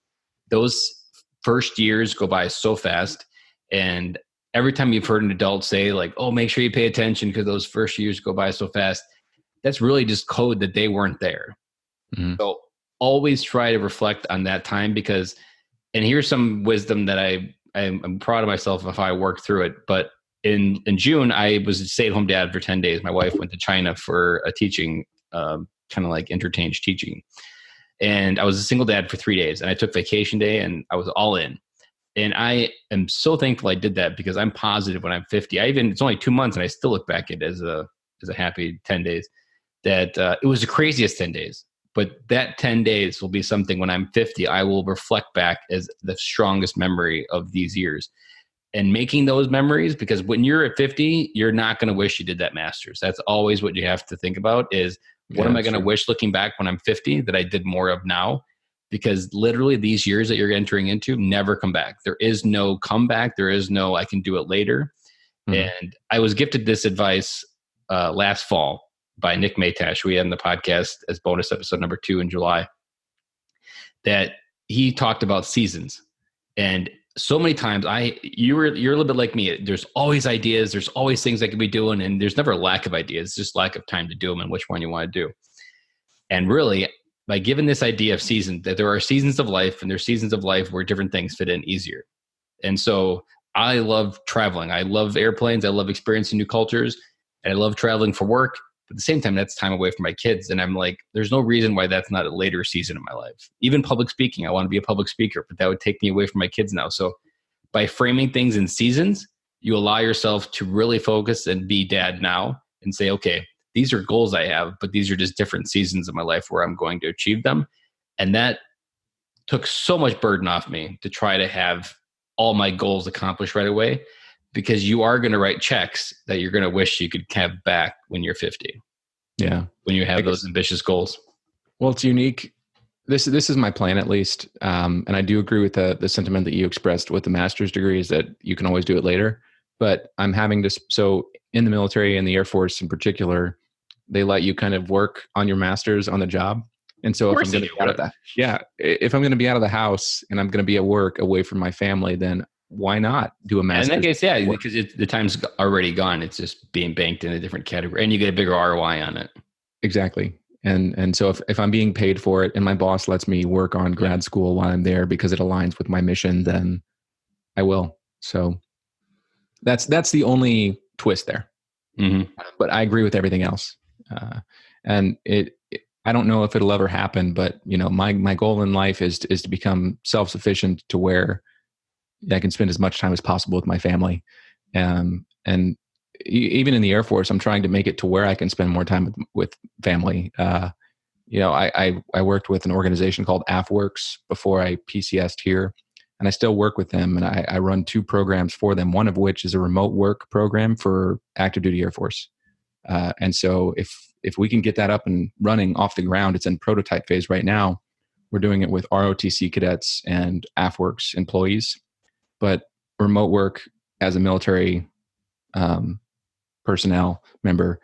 those first years go by so fast. And every time you've heard an adult say like, oh, make sure you pay attention because those first years go by so fast, that's really just code that they weren't there. Mm-hmm. So always try to reflect on that time, because, and here's some wisdom that I'm proud of myself if I work through it. But in June, I was a stay-at-home dad for 10 days. My wife went to China for a teaching, kind of like interchange teaching. And I was a single dad for 3 days, and I took vacation day and I was all in. And I am so thankful I did that, because I'm positive when I'm 50, it's only 2 months and I still look back at it as a happy 10 days, that it was the craziest 10 days. But that 10 days will be something when I'm 50, I will reflect back as the strongest memory of these years. And making those memories, because when you're at 50, you're not going to wish you did that master's. That's always what you have to think about is, what am I going to wish looking back when I'm 50 that I did more of now? Because literally these years that you're entering into never come back. There is no comeback. There is no, I can do it later. Mm-hmm. And I was gifted this advice last fall by Nick Maytash. We had in the podcast as bonus episode number 2 in July, that he talked about seasons. And so many times you're a little bit like me. There's always ideas. There's always things I could be doing. And there's never a lack of ideas. It's just lack of time to do them and which one you want to do. And really, by giving this idea of seasons, that there are seasons of life, and there's seasons of life where different things fit in easier. And so I love traveling. I love airplanes. I love experiencing new cultures. And I love traveling for work. But at the same time, that's time away from my kids. And I'm like, there's no reason why that's not a later season in my life. Even public speaking, I want to be a public speaker, but that would take me away from my kids now. So by framing things in seasons, you allow yourself to really focus and be dad now and say, okay, these are goals I have, but these are just different seasons of my life where I'm going to achieve them. And that took so much burden off me to try to have all my goals accomplished right away, because you are going to write checks that you're going to wish you could have back when you're 50. Yeah. When you have those ambitious goals. Well, it's unique. This is my plan, at least. And I do agree with the sentiment that you expressed with the master's degree, is that you can always do it later. But I'm having to, so in the military and the Air Force in particular, they let you kind of work on your master's on the job. And so if I'm going to be out of that, if I'm going to be out of the house and I'm going to be at work away from my family, then why not do a master's? In that case, yeah, because the time's already gone. It's just being banked in a different category, and you get a bigger ROI on it. Exactly. And so if I'm being paid for it and my boss lets me work on grad school while I'm there because it aligns with my mission, then I will. So that's the only twist there. Mm-hmm. But I agree with everything else. And I don't know if it'll ever happen, but my goal in life is to become self-sufficient to where I can spend as much time as possible with my family. And even in the Air Force, I'm trying to make it to where I can spend more time with family. I worked with an organization called AFWorks before I PCS'd here, and I still work with them. And I run 2 programs for them, one of which is a remote work program for active duty Air Force. And so if we can get that up and running off the ground, it's in prototype phase right now. We're doing it with ROTC cadets and AFWorks employees, but remote work as a military personnel member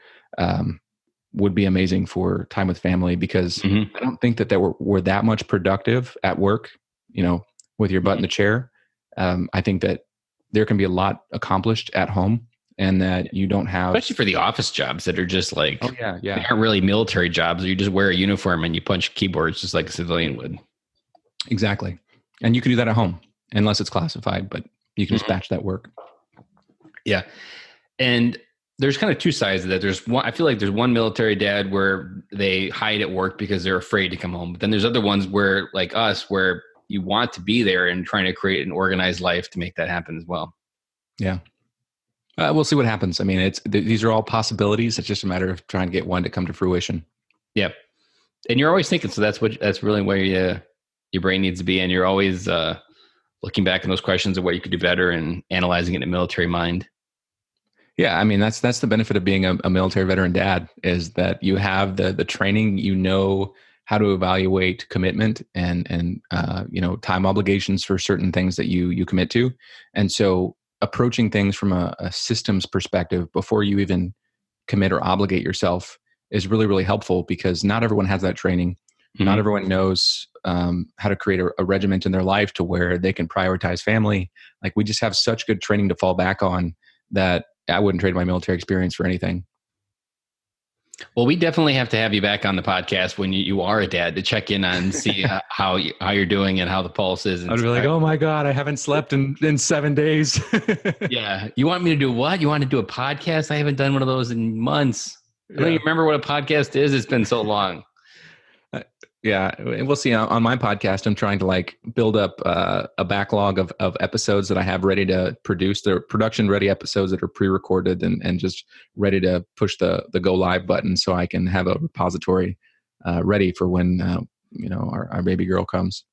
would be amazing for time with family, because I don't think that we're that much productive at work, with your butt in the chair. I think that there can be a lot accomplished at home. and that you don't have, especially for the office jobs that are just like, oh yeah, they aren't really military jobs. You just wear a uniform and you punch keyboards just like a civilian would. Exactly. And you can do that at home unless it's classified, but you can just batch that work. Yeah. And there's kind of two sides of that. There's one, I feel like there's one military dad where they hide at work because they're afraid to come home. But then there's other ones where, like us, where you want to be there and trying to create an organized life to make that happen as well. Yeah. We'll see what happens. I mean, these are all possibilities. It's just a matter of trying to get one to come to fruition. Yep. And you're always thinking, so that's really where your brain needs to be. And you're always looking back in those questions of what you could do better and analyzing it in a military mind. Yeah, I mean that's the benefit of being a military veteran dad, is that you have the training, you know how to evaluate commitment and time obligations for certain things that you commit to, and so approaching things from a systems perspective before you even commit or obligate yourself is really, really helpful, because not everyone has that training. Mm-hmm. Not everyone knows how to create a regiment in their life to where they can prioritize family. Like, we just have such good training to fall back on that I wouldn't trade my military experience for anything. Well, we definitely have to have you back on the podcast when you are a dad to check in on, see how you're doing and how the pulse is. I'd be like, oh my God, I haven't slept in 7 days. Yeah. You want me to do what? You want to do a podcast? I haven't done one of those in months. I don't even remember what a podcast is. It's been so long. Yeah, we'll see. On my podcast, I'm trying to build up a backlog of episodes that I have ready to produce. They're production ready episodes that are pre-recorded and just ready to push the go live button, so I can have a repository ready for when our baby girl comes.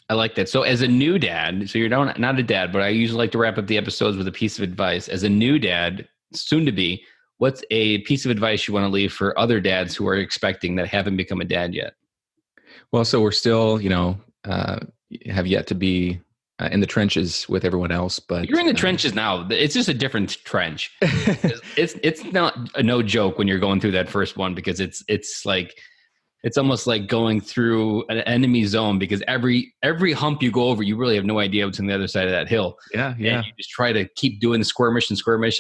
I like that. So as a new dad, so you're not a dad, but I usually like to wrap up the episodes with a piece of advice. As a new dad, soon to be, what's a piece of advice you want to leave for other dads who are expecting that haven't become a dad yet? Well, so we're still, have yet to be in the trenches with everyone else, but you're in the trenches now. It's just a different trench. It's not no joke when you're going through that first one, because it's almost like going through an enemy zone, because every hump you go over, you really have no idea what's on the other side of that hill. Yeah. And you just try to keep doing the skirmish,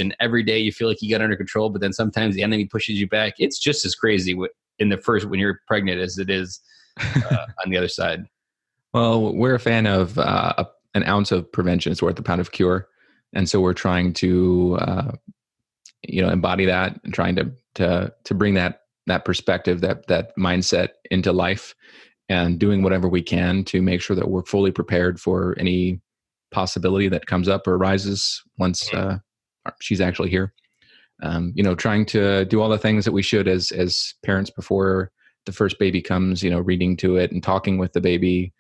and every day you feel like you got under control, but then sometimes the enemy pushes you back. It's just as crazy in the first when you're pregnant as it is on the other side. Well, we're a fan of an ounce of prevention is worth a pound of cure, and so we're trying to embody that and trying to bring that perspective, that mindset into life, and doing whatever we can to make sure that we're fully prepared for any possibility that comes up or arises once she's actually here. Trying to do all the things that we should as parents before the first baby comes, reading to it and talking with the baby,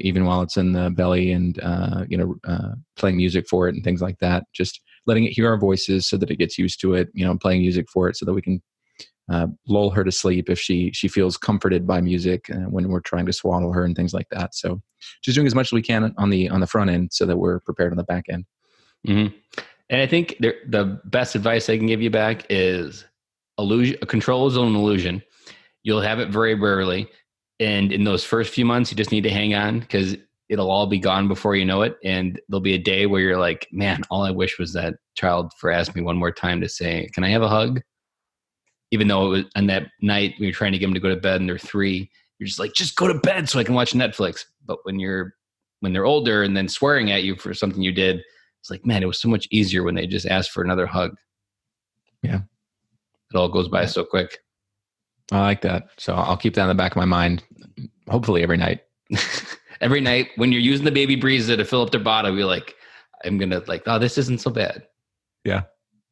even while it's in the belly, and, playing music for it and things like that. Just letting it hear our voices so that it gets used to it, playing music for it so that we can lull her to sleep if she feels comforted by music when we're trying to swaddle her and things like that. So just doing as much as we can on the front end so that we're prepared on the back end. Mm-hmm. And I think the best advice I can give you back is control is an illusion. You'll have it very rarely. And in those first few months, you just need to hang on, because it'll all be gone before you know it. And there'll be a day where you're like, man, all I wish was that child for asked me one more time to say, can I have a hug? Even though it was on that night we were trying to get them to go to bed and they're 3, you're just like, just go to bed so I can watch Netflix. But when they're older and then swearing at you for something you did, it's like, man, it was so much easier when they just asked for another hug. Yeah. It all goes by so quick. I like that. So I'll keep that in the back of my mind, hopefully every night. Every night when you're using the baby breather to fill up their bottle, you're like, I'm going to oh, this isn't so bad. Yeah,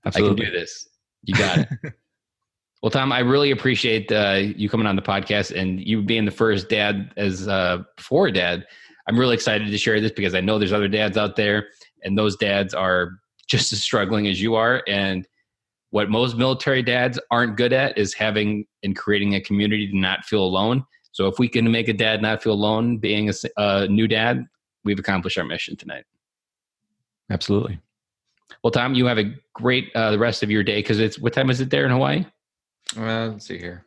absolutely. I can do this. You got it. Well, Thom, I really appreciate you coming on the podcast and you being the first dad before a dad. I'm really excited to share this because I know there's other dads out there, and those dads are just as struggling as you are. And what most military dads aren't good at is having and creating a community to not feel alone. So if we can make a dad not feel alone being a new dad, we've accomplished our mission tonight. Absolutely. Well, Thom, you have a great the rest of your day, because what time is it there in Hawaii? Let's see here.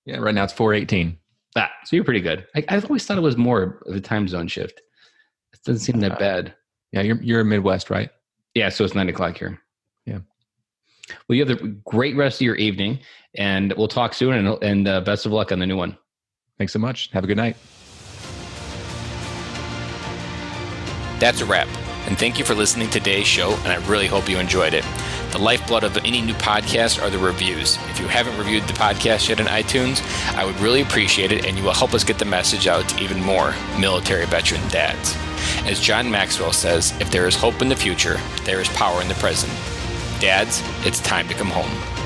Yeah, right now it's 4:18. So you're pretty good. I've always thought it was more of a time zone shift. It doesn't seem that bad. Yeah, you're Midwest, right? Yeah, so it's 9 o'clock here. Yeah. Well, you have a great rest of your evening, and we'll talk soon, and best of luck on the new one. Thanks so much. Have a good night. That's a wrap. And thank you for listening to today's show, and I really hope you enjoyed it. The lifeblood of any new podcast are the reviews. If you haven't reviewed the podcast yet on iTunes, I would really appreciate it, and you will help us get the message out to even more military veteran dads. As John Maxwell says, if there is hope in the future, there is power in the present. Dads, it's time to come home.